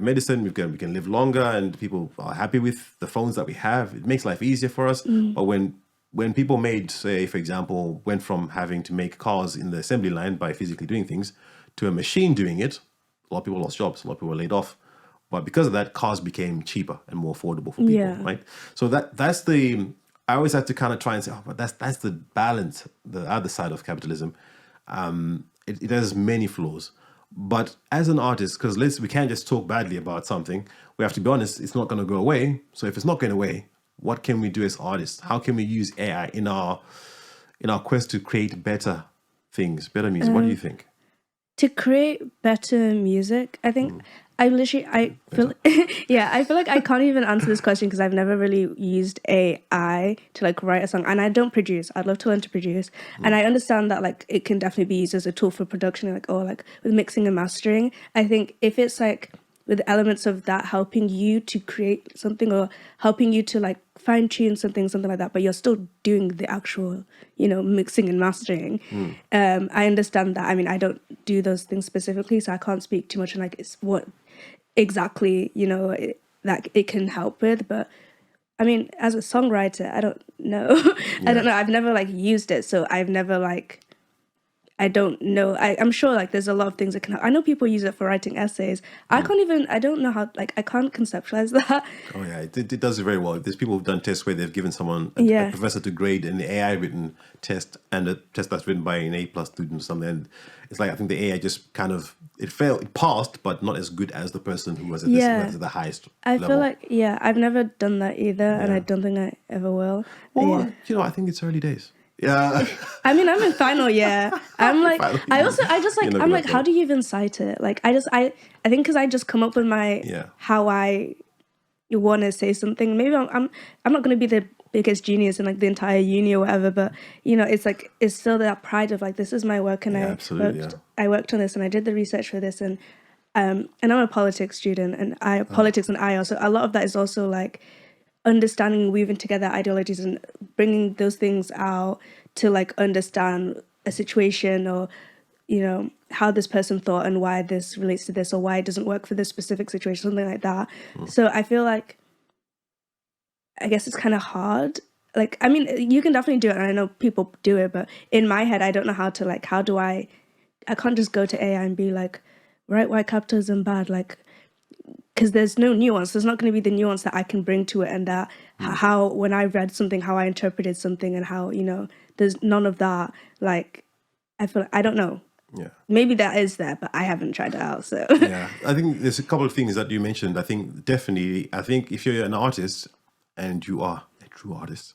medicine, we can live longer, and people are happy with the phones that we have. It makes life easier for us. But when people made, say, for example, went from having to make cars in the assembly line by physically doing things to a machine doing it, a lot of people lost jobs, a lot of people were laid off. But because of that, cars became cheaper and more affordable for people, Yeah. right? So that's the, I always have to kind of try and say, oh, but that's the balance, the other side of capitalism. It has many flaws. But as an artist, because we can't just talk badly about something, we have to be honest, it's not going to go away. So if it's not going away, what can we do as artists? How can we use AI in our quest to create better things, better music? What do you think? to create better music. I think I feel yeah, I feel like I can't even answer this question because I've never really used AI to like write a song, and I don't produce. I'd love to learn to produce, and I understand that like it can definitely be used as a tool for production, like or like with mixing and mastering. I think if it's like with elements of that helping you to create something or helping you to like fine tune something like that, but you're still doing the actual, mixing and mastering. I understand that. I mean, I don't do those things specifically, so I can't speak too much on like it's what exactly, that it can help with. But I mean, as a songwriter, I don't know. I don't know. I've never like used it, so I've never like I don't know. I'm sure like there's a lot of things that can help. I know people use it for writing essays. I don't know how, like, I can't conceptualize that. Oh yeah, it does it very well. There's people who've done tests where they've given someone a Yeah. professor to grade an AI written test and a test that's written by an A+ student or something. And it's like I think the AI just kind of it passed, but not as good as the person who was at, Yeah. who was at the highest I level. feel like, yeah, I've never done that either, and I Yeah. don't think I ever will. Well, Yeah. I think it's early days. Yeah. I mean, I'm in final year. I'm like, Final I year. just like, You're not I'm gonna like, how fail. do you even cite it? Like, I think because I just come up with my, Yeah. how I want to say something. Maybe I'm not going to be the biggest genius in like the entire uni or whatever, but it's like, it's still that pride of like, this is my work, and Yeah, absolutely, I worked on this, and I did the research for this, and I'm a politics student, and politics and IO, so a lot of that is also like understanding and weaving together ideologies and bringing those things out to like understand a situation, or how this person thought and why this relates to this, or why it doesn't work for this specific situation, something like that. So I feel like, I guess it's kind of hard. Like, I mean, you can definitely do it, and I know people do it, but in my head I don't know how to, like, how do I can't just go to AI and be like, right, why capitalism bad, like, because there's no nuance. There's not going to be the nuance that I can bring to it, and that how, when I read something, how I interpreted something, and how, there's none of that. Like, I feel like, I don't know. Yeah. Maybe that is there, but I haven't tried it out. So Yeah, I think there's a couple of things that you mentioned. I think definitely, if you're an artist and you are a true artist,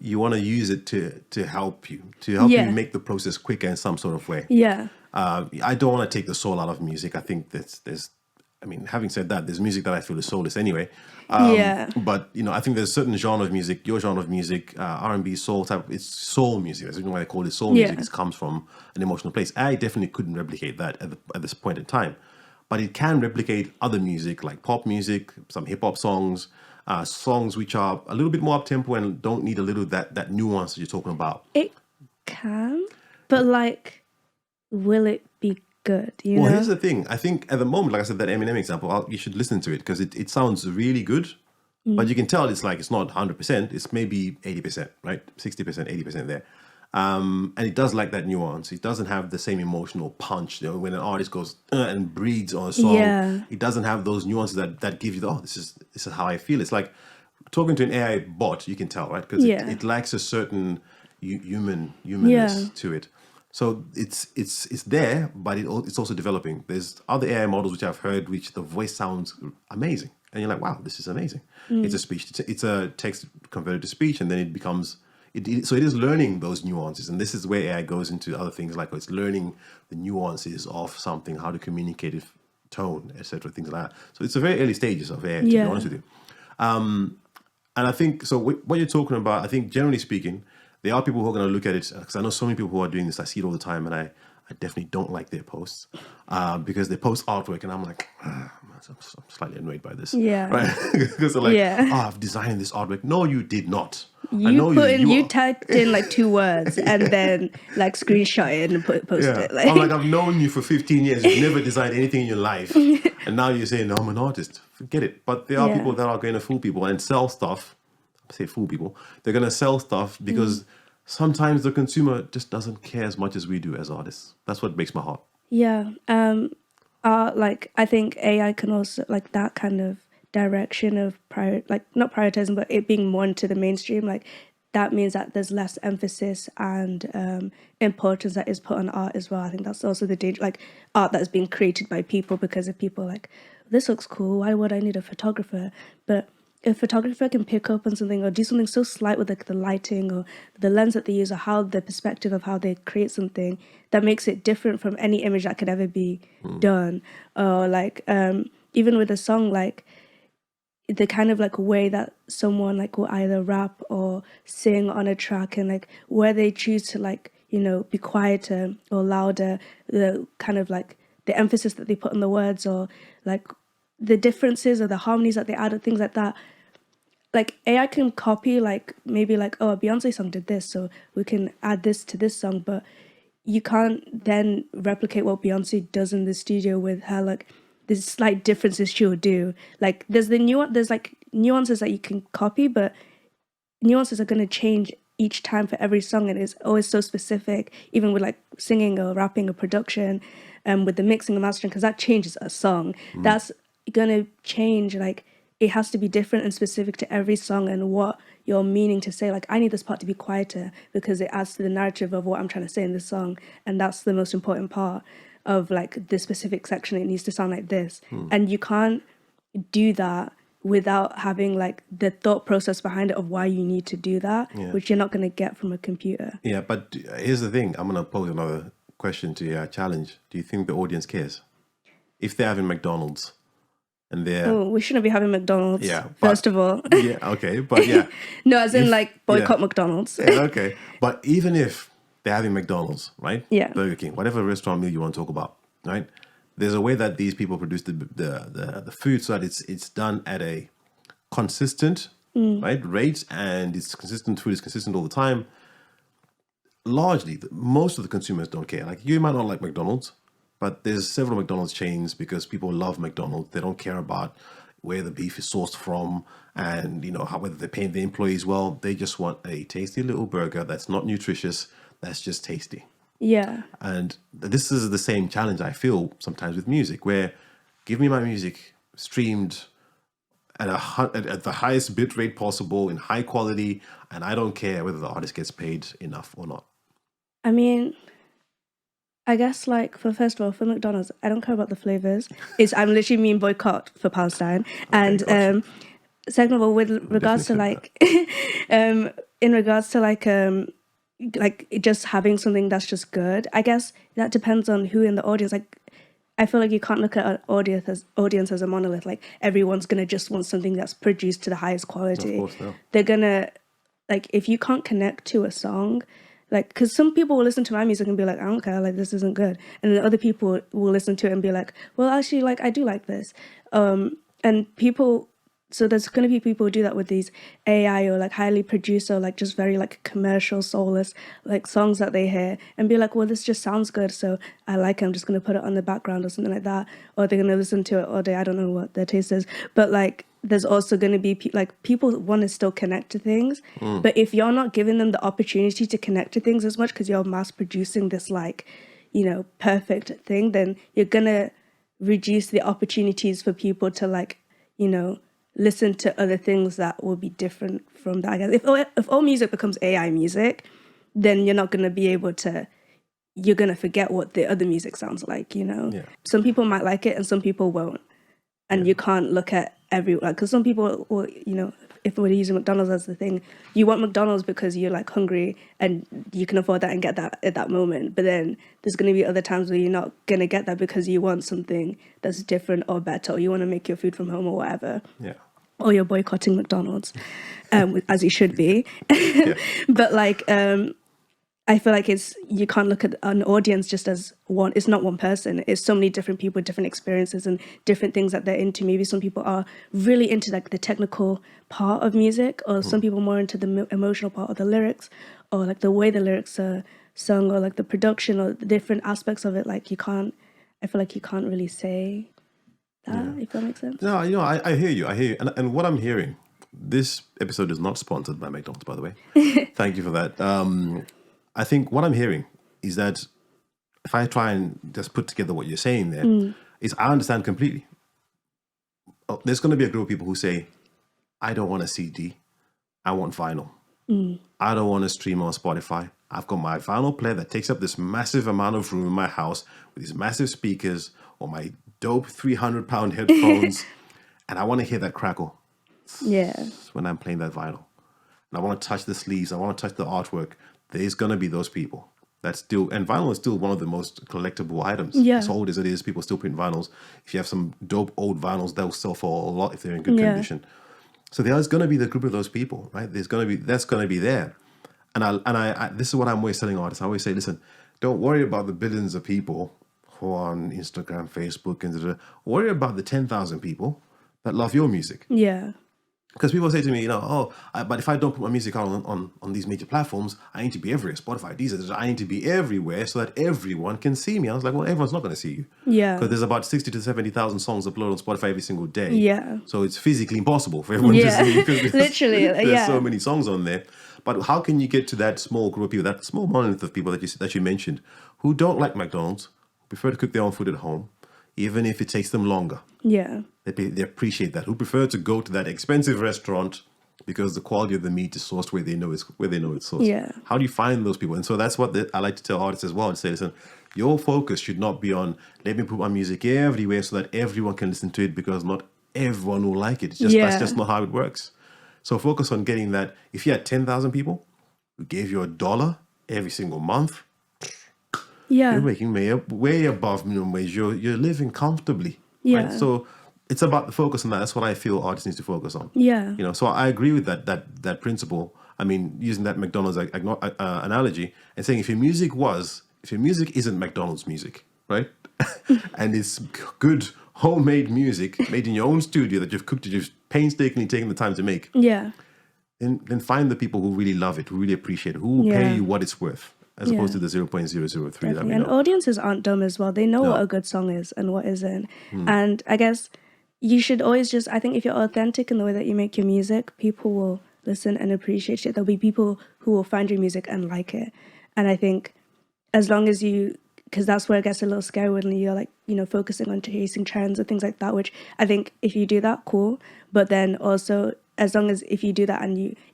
you want to use it to help you, Yeah. make the process quicker in some sort of way. yeah, I don't want to take the soul out of music. I think I mean, having said that, there's music that I feel is soulless anyway. yeah, But I think there's certain genre of music, your genre of music, R&B, soul type. It's soul music. That's the reason why they call it soul music. Yeah. It comes from an emotional place. I definitely couldn't replicate that at this point in time, but it can replicate other music like pop music, some hip hop songs, songs which are a little bit more up tempo and don't need a little that nuance that you're talking about. it can, but like, will it be good? Well, here's the thing. I think at the moment, like I said, that Eminem example, you should listen to it because it sounds really good, but you can tell it's not 100%. It's maybe 80%, right? 60%, 80% there. And it does like that nuance. It doesn't have the same emotional punch. When an artist goes and breathes on a song, Yeah. it doesn't have those nuances that give you this is how I feel. It's like talking to an AI bot. You can tell, right? Because Yeah. it lacks a certain humanness Yeah. to it. So it's there, but it's also developing. There's other AI models which I've heard, which the voice sounds amazing, and you're like, wow, this is amazing. It's a speech, it's a text converted to speech, and then So it is learning those nuances, and this is where AI goes into other things like it's learning the nuances of something, how to communicate it, tone, etc., things like that. So it's a very early stages of AI, to be honest with you. And I think so. What you're talking about, I think generally speaking, there are people who are going to look at it, because I know so many people who are doing this. I see it all the time, and I definitely don't like their posts because they post artwork, and I'm like, I'm slightly annoyed by this. Yeah. Right? Because they're like, Yeah. oh, I've designed this artwork. No, you did not. You typed in like 2 words and then like screenshot it and post Yeah. it. Like, I'm like, I've known you for 15 years. You've never designed anything in your life. And now you're saying, no, I'm an artist. Forget it. But there are Yeah. people that are going to fool people and sell stuff. I say fool people. They're going to sell stuff because sometimes the consumer just doesn't care as much as we do as artists. That's what breaks my heart. Yeah. Like I think AI can also, like, that kind of direction of not prioritizing, but it being more into the mainstream, like that means that there's less emphasis and importance that is put on art as well. I think that's also the danger, like art that is being created by people because of people like, this looks cool, why would I need a photographer? But if a photographer can pick up on something or do something so slight with like the lighting or the lens that they use or how the perspective of how they create something that makes it different from any image that could ever be done, or like even with a song, like the kind of like way that someone like will either rap or sing on a track, and like where they choose to like, you know, be quieter or louder, the kind of like the emphasis that they put on the words, or like the differences or the harmonies that they add or things like that. Like AI can copy, like maybe like, oh, a Beyonce song did this, so we can add this to this song, but you can't then replicate what Beyonce does in the studio with her, like there's slight differences she will do. Like there's like nuances that you can copy, but nuances are going to change each time for every song, and it's always so specific, even with like singing or rapping or production, with the mixing and mastering, because that changes a song. That's going to change, like it has to be different and specific to every song and what you're meaning to say. Like, I need this part to be quieter because it adds to the narrative of what I'm trying to say in this song, and that's the most important part of like the specific section. It needs to sound like this, and you can't do that without having like the thought process behind it of why you need to do that, which you're not going to get from a computer. Yeah, but here's the thing. I'm going to pose another question to you, challenge. Do you think the audience cares? If they're having McDonald's and they're... Oh, we shouldn't be having McDonald's, first of all. Yeah, okay, but yeah. No, as in like boycott McDonald's. Yeah, okay. But even if they're having McDonald's, right? Yeah. Burger King, whatever restaurant meal you want to talk about, right? There's a way that these people produce the food so that it's done at a consistent right rate, and it's consistent. Food is consistent all the time. Largely, most of the consumers don't care. Like, you might not like McDonald's, but there's several McDonald's chains because people love McDonald's. They don't care about where the beef is sourced from and, you know, whether they're paying the employees well. They just want a tasty little burger that's not nutritious, that's just tasty. Yeah. And this is the same challenge I feel sometimes with music, where give me my music streamed at the highest bit rate possible in high quality, and I don't care whether the artist gets paid enough or not. I mean, I guess like first of all, for McDonald's, I don't care about the flavors. I'm literally mean boycott for Palestine. And gotcha. Second of all, with regards to like in regards to like just having something that's just good, I guess that depends on who in the audience. Like, I feel like you can't look at an audience as a monolith. Like, everyone's gonna just want something that's produced to the highest quality. Of course, no. They're gonna, like, if you can't connect to a song, like, because some people will listen to my music and be like, I don't care, like, this isn't good, and then other people will listen to it and be like, well, actually, like, I do like this, and people. So there's going to be people who do that with these AI or like highly produced or like just very like commercial, soulless like songs that they hear and be like, well, this just sounds good, so I like it, I'm just going to put it on the background or something like that. Or they're going to listen to it all day. I don't know what their taste is. But like, there's also going to be like people want to still connect to things. But if you're not giving them the opportunity to connect to things as much because you're mass producing this like, you know, perfect thing, then you're going to reduce the opportunities for people to like, you know, listen to other things that will be different from that. I guess if all music becomes AI music, then you're not going to be able to, you're going to forget what the other music sounds like, you know? Yeah. Some people might like it and some people won't. And you can't look at everyone, because some people will, you know, if we're using McDonald's as the thing, you want McDonald's because you're like hungry and you can afford that and get that at that moment. But then there's going to be other times where you're not going to get that because you want something that's different or better, or you want to make your food from home or whatever. Yeah. Or you're boycotting McDonald's, as you should be. But like, I feel like you can't look at an audience just as one. It's not one person. It's so many different people, different experiences, and different things that they're into. Maybe some people are really into like the technical part of music, or some people more into the emotional part of the lyrics, or like the way the lyrics are sung, or like the production, or the different aspects of it. Like I feel like you can't really say that, if that makes sense. No, I hear you. And what I'm hearing, this episode is not sponsored by McDonald's, by the way. Thank you for that. I think what I'm hearing is that if I try and just put together what you're saying there, is I understand completely. There's going to be a group of people who say, I don't want a CD. I want vinyl. I don't want to stream on Spotify. I've got my vinyl player that takes up this massive amount of room in my house with these massive speakers or my dope 300-pound headphones. And I want to hear that crackle. Yeah. When I'm playing that vinyl. And I want to touch the sleeves. I want to touch the artwork. There's going to be those people that still, and vinyl is still one of the most collectible items. Yeah. As old as it is, people still print vinyls. If you have some dope old vinyls, they'll sell for a lot if they're in good condition. So there's going to be the group of those people, right? That's going to be there. And I this is what I'm always telling artists. I always say, listen, don't worry about the billions of people who are on Instagram, Facebook, and worry about the 10,000 people that love your music. Yeah. Because people say to me, but if I don't put my music out on these major platforms, I need to be everywhere. Spotify, Deezer, I need to be everywhere so that everyone can see me. I was like, well, everyone's not going to see you. Yeah. Because there's about 60 to 70,000 songs uploaded on Spotify every single day. Yeah. So it's physically impossible for everyone to see. Because Literally, there's so many songs on there. But how can you get to that small group of people, that small monolith of people that you mentioned, who don't like McDonald's, prefer to cook their own food at home, even if it takes them longer? Yeah. They appreciate that. Who prefer to go to that expensive restaurant because the quality of the meat is sourced where they know it's sourced. Yeah. How do you find those people? And so that's what I like to tell artists as well. And say, listen, your focus should not be on let me put my music everywhere so that everyone can listen to it, because not everyone will like it. That's just not how it works. So focus on getting that. If you had 10,000 people who gave you $1 every single month, you're making way above minimum wage. You're living comfortably. Yeah. Right? So it's about the focus on that. That's what I feel artists need to focus on. Yeah. So I agree with that principle. I mean, using that McDonald's analogy and saying if your music isn't McDonald's music, right? And it's good homemade music made in your own studio that you've cooked, you've painstakingly taken the time to make. Yeah. Then find the people who really love it, who really appreciate it, who will pay you what it's worth, as opposed to the 0.003 that we know. And audiences aren't dumb as well. They know what a good song is and what isn't. And I guess you should always I think if you're authentic in the way that you make your music, people will listen and appreciate it. There'll be people who will find your music and like it. And I think as long as because that's where it gets a little scary when you're like, focusing on chasing trends and things like that, which I think if you do that, cool. But then also, as long as if you do that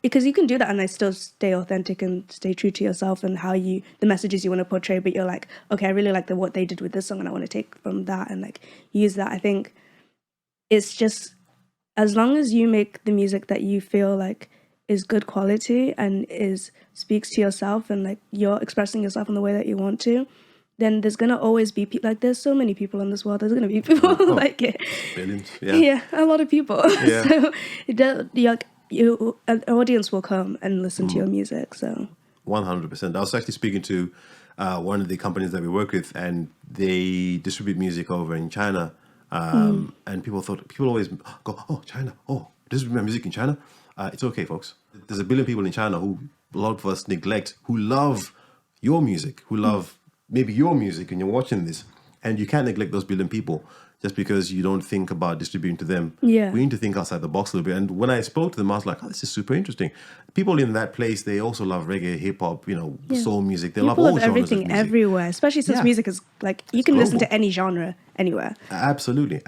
because you can do that and still stay authentic and stay true to yourself and the messages you want to portray, but you're like, okay, I really like what they did with this song and I want to take from that and like use that. I think it's just, as long as you make the music that you feel like is good quality and speaks to yourself and like you're expressing yourself in the way that you want to, then there's going to always be people, like there's so many people in this world, there's going to be people like it. Billions, yeah. A lot of people. Yeah. So an audience will come and listen to your music, so. 100%. I was actually speaking to one of the companies that we work with, and they distribute music over in China. And people always go, oh, China, distribute my music in China. It's okay, folks. There's 1 billion people in China who a lot of us neglect, who love your music, who love maybe your music, and you're watching this, and you can't neglect those 1 billion people just because you don't think about distributing to them. Yeah. We need to think outside the box a little bit. And when I spoke to them, I was like, this is super interesting. People in that place, they also love reggae, hip hop, soul music. They love all genres of everything music. everywhere, especially since music is like, you can listen to any genre anywhere. Absolutely.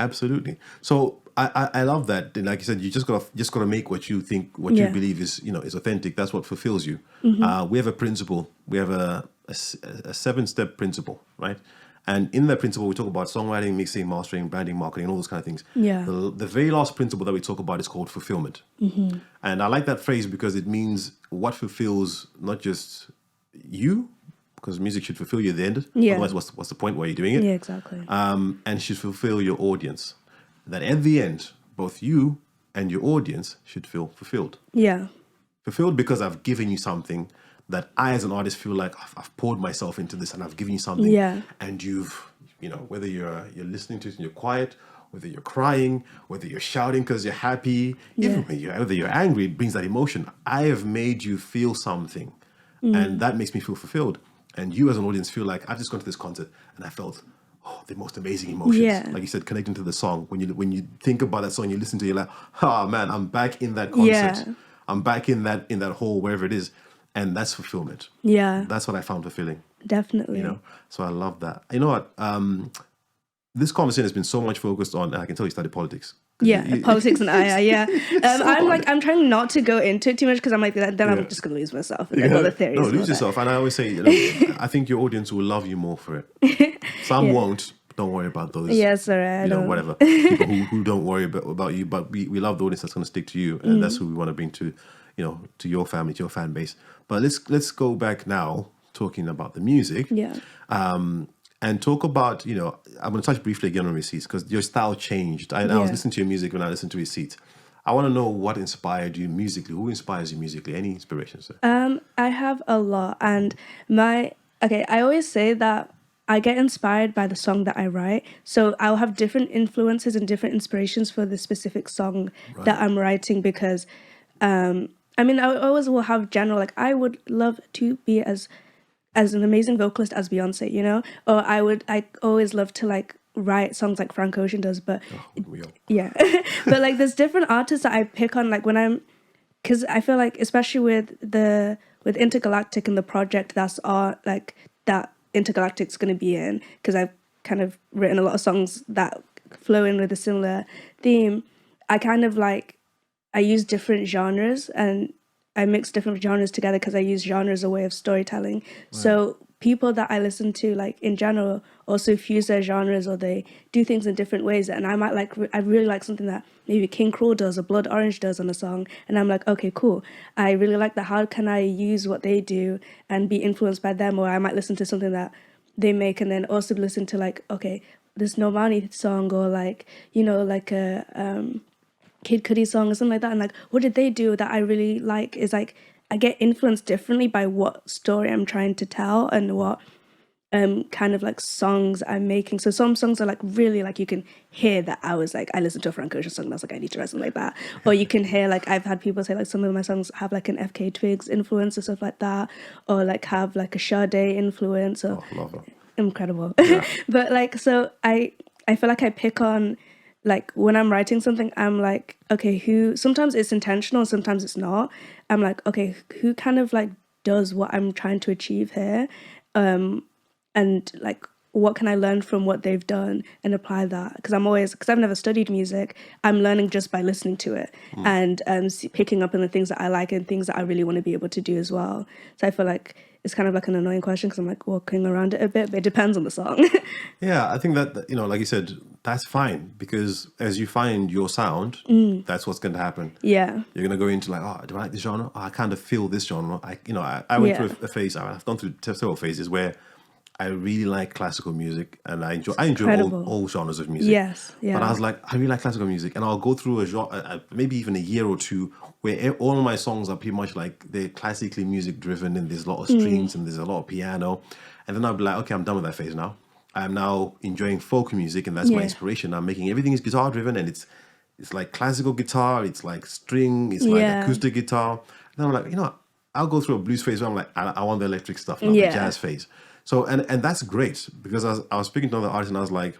So I love that. And like you said, you just gotta make what you think, what you believe is authentic. That's what fulfills you. We have a principle. We have a 7-step principle, right? And in that principle, we talk about songwriting, mixing, mastering, branding, marketing, all those kind of things. Yeah. The very last principle that we talk about is called fulfillment. And I like that phrase because it means what fulfills not just you, because music should fulfill you at the end. Yeah. Otherwise, what's the point? Why are you doing it? Yeah, exactly. And should fulfill your audience. That at the end, both you and your audience should feel fulfilled. Yeah. Fulfilled because I've given you something that I, as an artist, feel like I've poured myself into this, and I've given you something. Yeah. And you've, whether you're listening to it and you're quiet, whether you're crying, whether you're shouting because you're happy, even whether you're angry, it brings that emotion. I have made you feel something, and that makes me feel fulfilled. And you, as an audience, feel like I've just gone to this concert and I felt the most amazing emotions. Yeah. Like you said, connecting to the song. When you think about that song, you listen to it, you're like, man, I'm back in that concert. Yeah. I'm back in that hall, wherever it is. And that's fulfillment. Yeah. That's what I found fulfilling. Definitely. So I love that. You know what? This conversation has been so much focused on, and I can tell you studied politics. Yeah, politics and yeah. I'm trying not to go into it too much because I'm like, then I'm just going to lose myself and all the theories. No, lose yourself. And I always say, I think your audience will love you more for it. Some won't. Don't worry about those. Yes, sir. Whatever. People who don't worry about you, but we love the audience that's going to stick to you, and that's who we want to bring to, to your family, to your fan base. But let's go back now, talking about the music. Yeah. And talk about, I'm going to touch briefly again on Receipts because your style changed. I was listening to your music when I listened to Receipts. I want to know what inspired you musically. Who inspires you musically? Any inspirations? I have a lot. And I always say that I get inspired by the song that I write. So I'll have different influences and different inspirations for the specific song that I'm writing because, I always will have general, like, I would love to be as an amazing vocalist as Beyonce, or I always love to like write songs like Frank Ocean does, but yeah, but like there's different artists that I pick on, like because I feel like especially with Intergalactic and the project that's like that Intergalactic's going to be in, because I've kind of written a lot of songs that flow in with a similar theme. I kind of like I use different genres and I mix different genres together because I use genre as a way of storytelling. Right. So people that I listen to, like in general, also fuse their genres or they do things in different ways. And I might I really like something that maybe King Cruel does or Blood Orange does on a song. And I'm like, okay, cool. I really like that. How can I use what they do and be influenced by them? Or I might listen to something that they make and then also listen to like, okay, this Normani song or like, like a... Kid Cudi song or something like that, and like what did they do that I really like is like I get influenced differently by what story I'm trying to tell and what kind of like songs I'm making. So some songs are like really like you can hear that I listened to a Frank Ocean song that's like I need to write something like that, or you can hear like I've had people say like some of my songs have like an FK Twigs influence or stuff like that, or like have like a Sade influence or love her. Incredible. But like so I feel like I pick on, like when I'm writing something, I'm like, okay, sometimes it's intentional, sometimes it's not. I'm like, okay, who kind of like does what I'm trying to achieve here? And like, what can I learn from what they've done and apply that? Because I've never studied music, I'm learning just by listening to it and picking up on the things that I like and things that I really want to be able to do as well. So I feel like it's kind of like an annoying question because I'm like walking around it a bit, but it depends on the song. Yeah, I think that, like you said, that's fine because as you find your sound, that's what's going to happen. Yeah. You're going to go into like, do I like this genre? Oh, I kind of feel this genre. I went through a phase, I've gone through several phases where I really like classical music and I enjoy all genres of music. Yes, yeah. But I was like, I really like classical music, and I'll go through a genre, maybe even a year or two, where all of my songs are pretty much like they're classically music driven, and there's a lot of strings and there's a lot of piano, and then I'll be like, okay, I'm done with that phase now. I'm now enjoying folk music, and that's my inspiration. I'm making everything is guitar driven, and it's like classical guitar, it's like string, it's like acoustic guitar. And I'm like, I'll go through a blues phase where I'm like, I want the electric stuff now, the jazz phase. So, and that's great because I was speaking to another artist and I was like,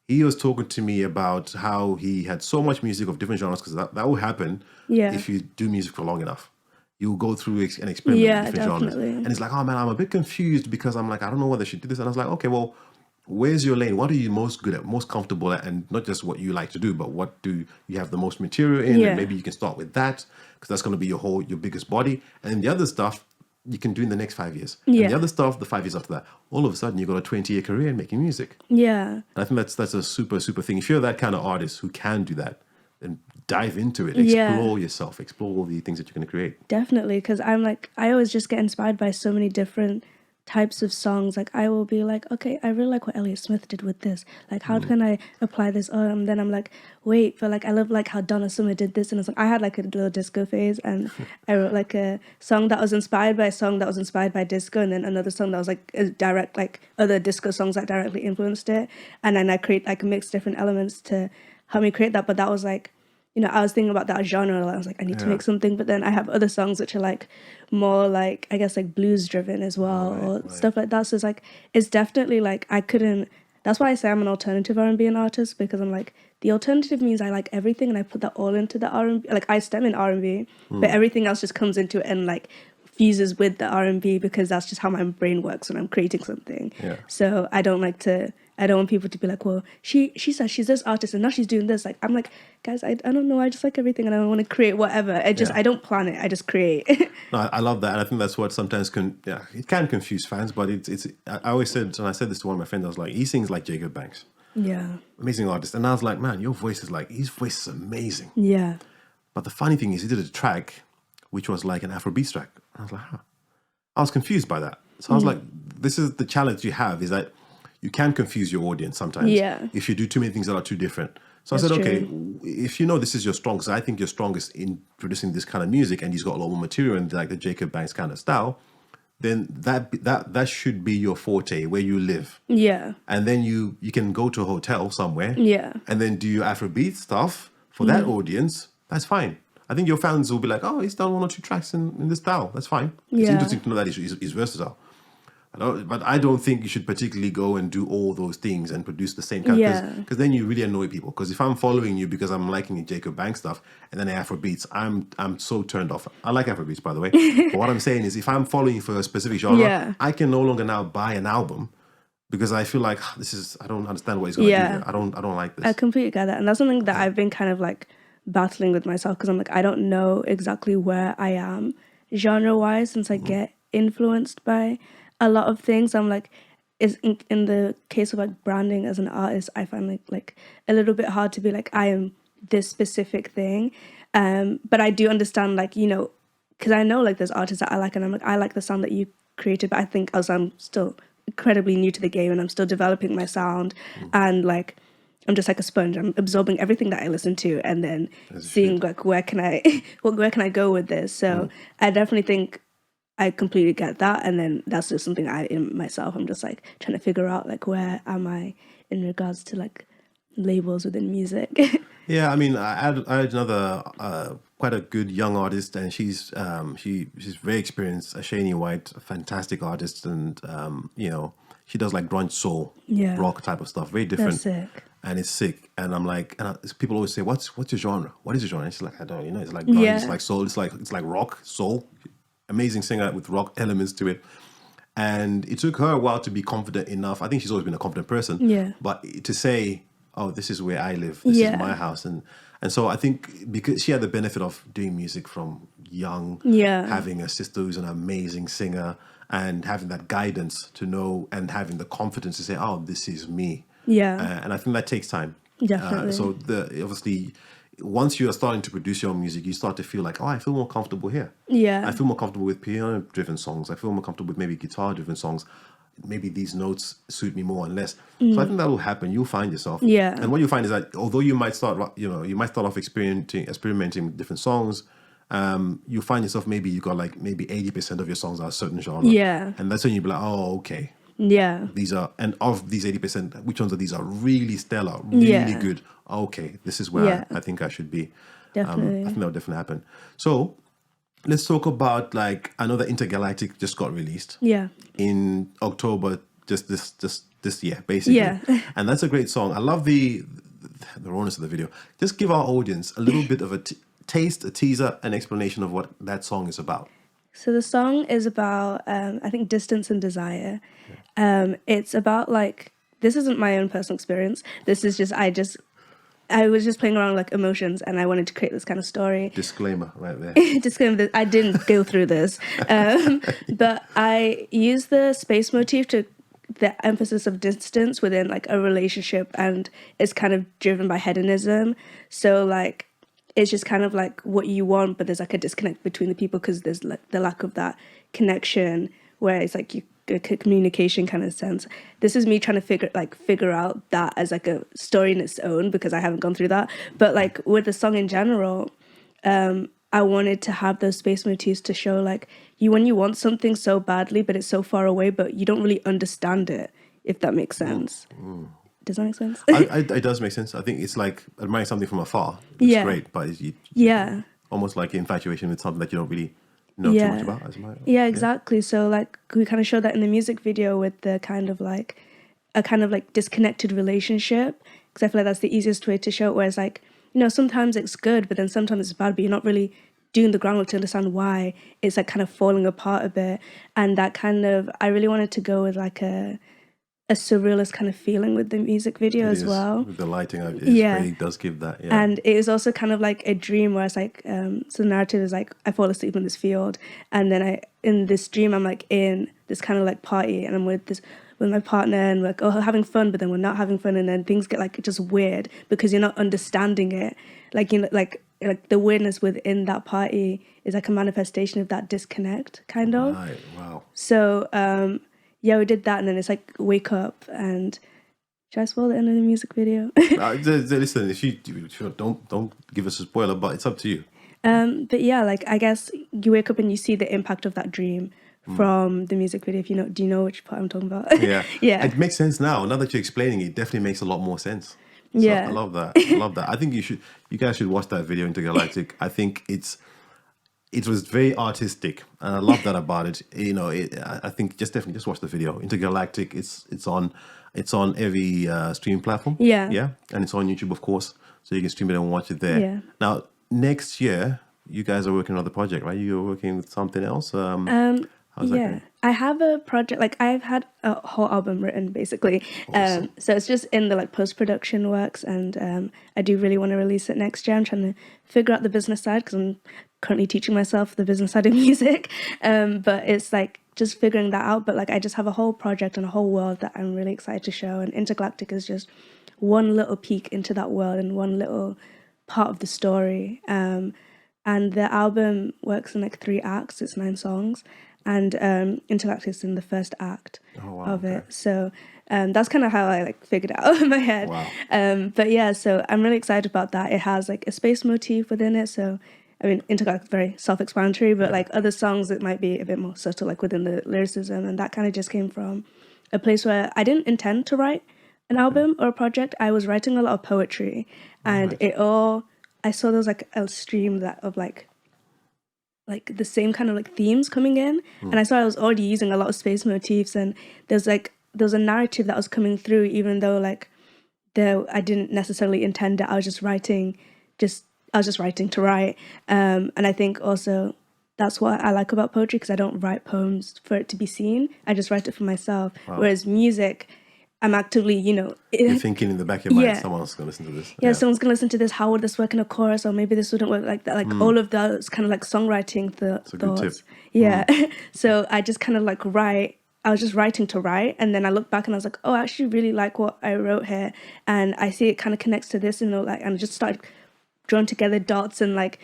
he was talking to me about how he had so much music of different genres because that will happen if you do music for long enough. You'll go through and experiment with different genres. And it's like, oh man, I'm a bit confused because I'm like, I don't know whether I should do this. And I was like, okay, well, where's your lane? What are you most good at, most comfortable at? And not just what you like to do, but what do you have the most material in? And maybe you can start with that because that's going to be your biggest body. And then the other stuff, you can do in the next 5 years. Yeah. And the other stuff, the 5 years after that, all of a sudden you've got a 20-year career in making music. Yeah. And I think that's a super, super thing. If you're that kind of artist who can do that, then dive into it. Yeah. Explore yourself. Explore all the things that you're going to create. Definitely, because I'm like, I always just get inspired by so many different types of songs. Like I will be like, okay, I really like what Elliott Smith did with this. Like, how can I apply this? Then I'm like, wait, but like I love like how Donna Summer did this, and I had like a little disco phase, and I wrote like a song that was inspired by a song that was inspired by disco, and then another song that was like a direct, like other disco songs that directly influenced it, and then I create like mix different elements to help me create that. But that was like, you know, I was thinking about that genre. I was like, I need to make something. But then I have other songs which are like more like, I guess, like blues driven as well, or stuff like that. So it's like, it's definitely like, that's why I say I'm an alternative R&B artist, because I'm like, the alternative means I like everything and I put that all into the R&B. Like I stem in R&B, but everything else just comes into it and like fuses with the R&B, because that's just how my brain works when I'm creating something. Yeah. So I don't want people to be like, well, she says she's this artist and now she's doing this. Like, I'm like, guys, I don't know. I just like everything and I want to create whatever. I don't plan it. I just create. No, I love that. And I think that's what sometimes it can confuse fans, but I always said, and I said this to one of my friends, I was like, he sings like Jacob Banks. Yeah. Amazing artist. And I was like, man, his voice is amazing. Yeah. But the funny thing is he did a track which was like an Afrobeat track. I was like, huh. I was confused by that. So I was like, this is the challenge you have, is that you can confuse your audience sometimes. Yeah. If you do too many things that are too different. So I said, okay, if you know this is your strongest, I think you're strongest in producing this kind of music, and he's got a lot more material in like the Jacob Banks kind of style, then that should be your forte, where you live. Yeah. And then you can go to a hotel somewhere. Yeah. And then do your Afrobeat stuff for that audience. That's fine. I think your fans will be like, oh, he's done 1 or 2 tracks in this style. That's fine. It's interesting to know that he's versatile. But I don't think you should particularly go and do all those things and produce the same kind of, because then you really annoy people. Because if I'm following you because I'm liking the Jacob Banks stuff and then the Afrobeats, I'm so turned off. I like Afrobeats, by the way. But what I'm saying is, if I'm following you for a specific genre, I can no longer now buy an album, because I feel like I don't understand what he's going to do here. I don't like this. I completely get that. And that's something that I've been kind of like battling with myself, because I'm like, I don't know exactly where I am genre-wise, since I get influenced by a lot of things. I'm like, is in the case of like branding as an artist, I find like a little bit hard to be like, I am this specific thing. But I do understand, like, you know, because I know like there's artists that I like, and I'm like, I like the sound that you created, but I think as I'm still incredibly new to the game and I'm still developing my sound, and like I'm just like a sponge. I'm absorbing everything that I listen to, and then seeing like where can I go with this. So I definitely think I completely get that, and then that's just something in myself, I'm just like trying to figure out like, where am I in regards to like labels within music. Yeah, I mean, I had another quite a good young artist, and she's very experienced, Shani White, a fantastic artist, and you know, she does like grunge soul, rock type of stuff, very different. That's sick. And it's sick. And I'm like, people always say, what's your genre? What is your genre? And she's like, I don't, you know, it's like grunge, it's like soul, it's like rock, soul. Amazing singer with rock elements to it. And it took her a while to be confident enough. I think she's always been a confident person. Yeah. But to say, oh, this is where I live. This is my house. And so I think because she had the benefit of doing music from young, having a sister who's an amazing singer, and having that guidance to know, and having the confidence to say, oh, this is me. Yeah. And I think that takes time. Definitely. So obviously, once you are starting to produce your own music, you start to feel like, oh, I feel more comfortable here. Yeah. I feel more comfortable with piano-driven songs. I feel more comfortable with maybe guitar-driven songs. Maybe these notes suit me more and less. So I think that will happen. You'll find yourself. Yeah. And what you find is that although you might start off experimenting with different songs, you find yourself, maybe you got like maybe 80% of your songs are a certain genre. Yeah. And that's when you'll be like, oh, okay. Yeah. These are, and of these 80%, which ones of these are really stellar, really good? Okay, this is where I think I should be. Definitely. I think that will definitely happen. So let's talk about, like, I know that Intergalactic just got released. Yeah. In October, just this year, basically. Yeah. And that's a great song. I love the rawness of the video. Just give our audience a little bit of a taste, a teaser, an explanation of what that song is about. So the song is about, I think, distance and desire. It's about, like, this isn't my own personal experience. This is just, I was just playing around with like emotions, and I wanted to create this kind of story. Disclaimer right there. Disclaimer that I didn't go through this, but I used the space motif to the emphasis of distance within like a relationship, and it's kind of driven by hedonism. So like it's just kind of like what you want, but there's like a disconnect between the people because there's like the lack of that connection, where it's like you a communication kind of sense. This is me trying to figure out that as like a story in its own, because I haven't gone through that. But like with the song in general, I wanted to have those space motifs to show like you when you want something so badly, but it's so far away, but you don't really understand it, if that makes sense. Does that make sense? It does make sense. I think it's like admiring something from afar. It's great, but it's almost like infatuation with something that you don't really know too much about. Yeah, exactly. So like we kind of showed that in the music video with the kind of like a kind of like disconnected relationship, because I feel like that's the easiest way to show it, where it's like, you know, sometimes it's good, but then sometimes it's bad, but you're not really doing the groundwork to understand why it's like kind of falling apart a bit. And that kind of, I really wanted to go with like a surrealist kind of feeling with the music video as well. With the lighting, it really does give that. Yeah. And it was also kind of like a dream where it's like, so the narrative is like, I fall asleep in this field, and then in this dream, I'm like in this kind of like party, and I'm with my partner, and we're like, oh, having fun, but then we're not having fun, and then things get like just weird because you're not understanding it. Like, you know, like the weirdness within that party is like a manifestation of that disconnect, kind of. Right. Wow. So, yeah, we did that, and then it's like wake up, and should I spoil the end of the music video? Listen, if you don't give us a spoiler, but it's up to you. But yeah, like I guess you wake up and you see the impact of that dream from the music video. If you know, do you know which part I'm talking about? Yeah, yeah. It makes sense now. Now that you're explaining it, it definitely makes a lot more sense. So Yeah, I love that. I love that. I think you guys should watch that video, Intergalactic. I think it was very artistic, and I love that about it. You know, I think definitely watch the video. Intergalactic. It's on every streaming platform. Yeah, and it's on YouTube, of course, so you can stream it and watch it there. Yeah. Now, next year, you guys are working on another project, right? You're working with something else. How's that going? I have a project, like I've had a whole album written basically. Awesome. So it's just in the like post-production works, and I do really want to release it next year. I'm trying to figure out the business side because I'm currently teaching myself the business side of music. But it's like just figuring that out. But like I just have a whole project and a whole world that I'm really excited to show. And Intergalactic is just one little peek into that world and one little part of the story. And the album works in like 3 acts. It's 9 songs. And Intergalactic is in the first act of it. So that's kind of how I like figured it out in my head. Wow. But yeah, so I'm really excited about that. It has like a space motif within it. So I mean, Intergalactic is very self-explanatory, but like other songs, it might be a bit more subtle, like within the lyricism. And that kind of just came from a place where I didn't intend to write an album or a project. I was writing a lot of poetry, and I saw there was like a stream of like the same kind of like themes coming in, and I saw I was already using a lot of space motifs, and there's a narrative that was coming through, even though like I didn't necessarily intend it. I was just writing to write, and I think also that's what I like about poetry, because I don't write poems for it to be seen. I just write it for myself. Whereas music, I'm actively, you're thinking in the back of your mind, someone's going to listen to this. Yeah, someone's going to listen to this. How would this work in a chorus? Or maybe this wouldn't work like that. Like all of those kind of like songwriting thoughts. A good tip. Yeah. So I just kind of like write. I was just writing to write. And then I look back and I was like, oh, I actually really like what I wrote here. And I see it kind of connects to this, and I just started drawing together dots and like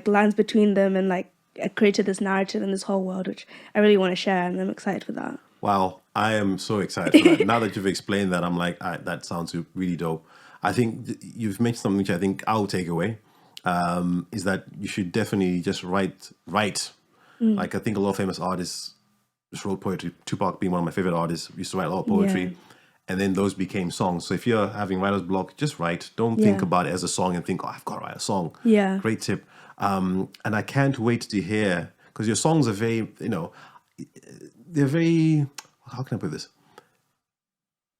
lines between them, and like I created this narrative and this whole world, which I really want to share, and I'm excited for that. Wow, I am so excited for that. Now that you've explained that, I'm like, that sounds really dope. I think you've mentioned something which I think I'll take away, is that you should definitely just write. Like I think a lot of famous artists just wrote poetry. Tupac being one of my favorite artists used to write a lot of poetry. Yeah. And then those became songs. So if you're having writer's block, just write. Don't think about it as a song and think, oh, I've got to write a song. Yeah. Great tip. And I can't wait to hear, because your songs are very, they're very, how can I put this?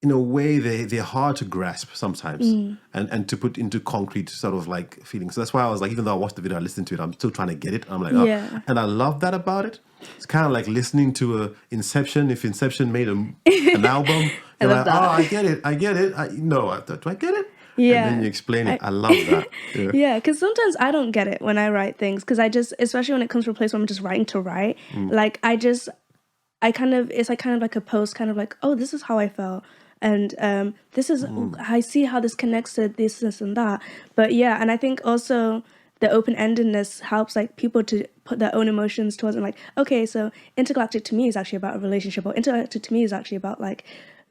In a way, they're hard to grasp sometimes and to put into concrete sort of like feelings. So that's why I was like, even though I watched the video, I listened to it, I'm still trying to get it. I'm like, oh. And I love that about it. It's kind of like listening to a Inception. If Inception made an album, you're like, oh, I get it. Do I get it? Yeah. And then you explain it. I love that. Yeah. Yeah, because sometimes I don't get it when I write things, because I just, especially when it comes from a place where I'm just writing to write, like I kind of, it's like kind of like a post, kind of like, oh, this is how I felt. And this is, I see how this connects to this, and that. But yeah, and I think also the open-endedness helps like people to put their own emotions towards it. Like, okay, so intergalactic to me is actually about a relationship, or intergalactic to me is actually about like,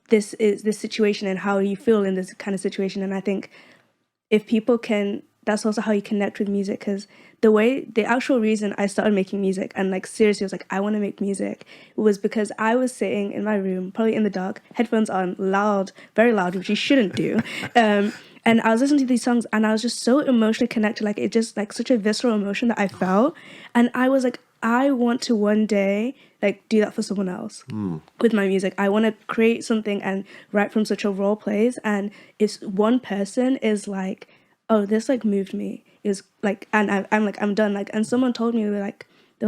this is this situation and how you feel in this kind of situation. And I think if people can, that's also how you connect with music, because the actual reason I started making music and like seriously was like, I want to make music, was because I was sitting in my room, probably in the dark, headphones on, loud, very loud, which you shouldn't do. And I was listening to these songs and I was just so emotionally connected, like it just like such a visceral emotion that I felt. And I was like, I want to one day like do that for someone else with my music. I want to create something and write from such a raw place. And if one person is like, oh, this like moved me, is like, and I'm like, I'm done. Like, and someone told me they're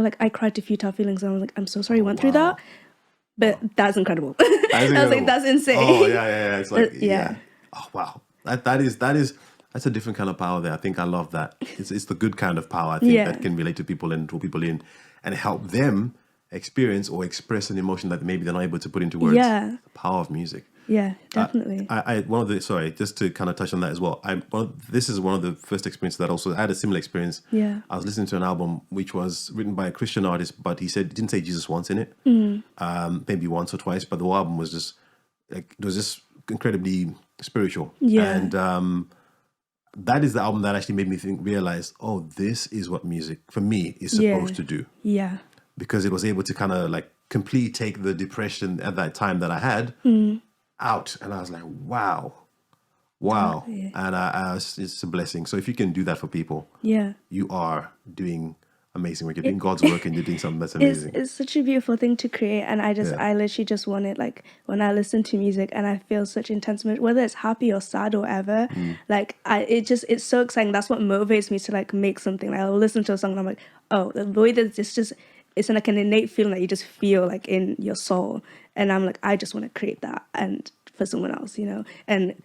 like, I cried to futile feelings, and I was like, I'm so sorry you went through that, but that's incredible. I was like, that's insane. Oh yeah. It's like yeah. Oh wow, that's a different kind of power there. I think I love that. It's the good kind of power. I think that can relate to people and draw people in and help them experience or express an emotion that maybe they're not able to put into words. Yeah. The power of music. Yeah, definitely. Just to kind of touch on that as well. This is one of the first experiences that also I had a similar experience. Yeah. I was listening to an album which was written by a Christian artist, but he didn't say Jesus once in it. Maybe once or twice, but the whole album was just like, it was just incredibly spiritual. Yeah. And that is the album that actually made me realize, oh, this is what music for me is supposed to do. Yeah. Because it was able to kind of like completely take the depression at that time that I had out, and I was like, wow. And it's a blessing. So if you can do that for people, you are doing amazing work. You're doing God's work, and you're doing something that's amazing. It's such a beautiful thing to create, and I literally just want it. Like when I listen to music and I feel such intense emotion, whether it's happy or sad or whatever, like it's so exciting. That's what motivates me to like make something. Like I'll listen to a song and I'm like, oh, the way that this just, it's like an innate feeling that you just feel like in your soul. And I'm like, I just want to create that and for someone else, you know? And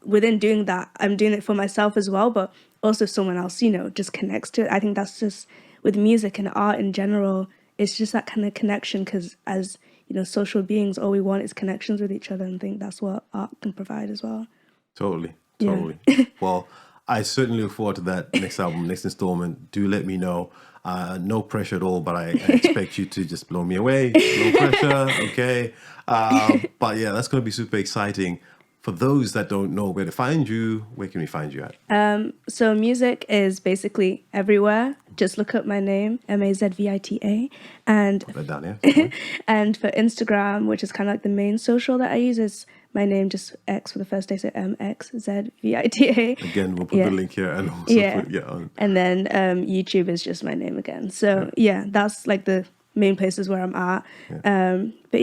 within doing that, I'm doing it for myself as well, but also if someone else, you know, just connects to it. I think that's just, with music and art in general, it's just that kind of connection, because as, you know, social beings, all we want is connections with each other, and I think that's what art can provide as well. Totally. Well, I certainly look forward to that next album, next installment. Do let me know. No pressure at all, but I expect you to just blow me away. No pressure, okay? But yeah, that's going to be super exciting. For those that don't know where to find you, where can we find you at? So music is basically everywhere. Just look up my name, Mazvita, and put that down, yeah. And for Instagram, which is kind of like the main social that I use, is my name, just X for the first day, so MXZVITA. Again, we'll put the link here and also put on. And then YouTube is just my name again. So that's like the main places where I'm at. But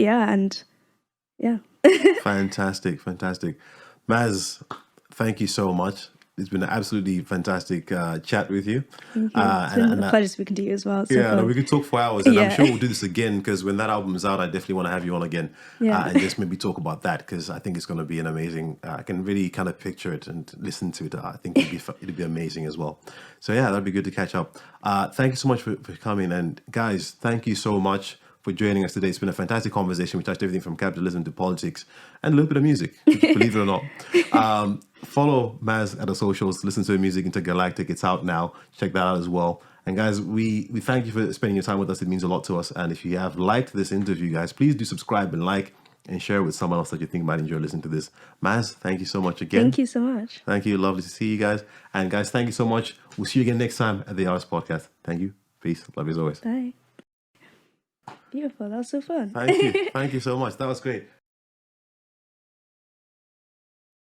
Fantastic. Maz, thank you so much. It's been an absolutely fantastic chat with you. Thank you. It's been a pleasure speaking to you as well. We could talk for hours, and I'm sure we'll do this again, because when that album is out, I definitely want to have you on again and just maybe talk about that, because I think it's going to be an amazing. I can really kind of picture it and listen to it. I think it'd be amazing as well. So that'd be good to catch up. Thank you so much for coming, and guys, thank you so much for joining us today. It's been a fantastic conversation. We touched everything from capitalism to politics and a little bit of music, believe it or not. Follow Maz at the socials. Listen to her music, Intergalactic. It's out now. Check that out as well. And guys, we thank you for spending your time with us. It means a lot to us. And if you have liked this interview, guys, please do subscribe and like and share with someone else that you think might enjoy listening to this. Maz, thank you so much again. Thank you so much. Thank you. Lovely to see you guys. And guys, thank you so much. We'll see you again next time at the Artist Podcast. Thank you. Peace. Love you as always. Bye. Beautiful. That was so fun. Thank you. Thank you so much. That was great.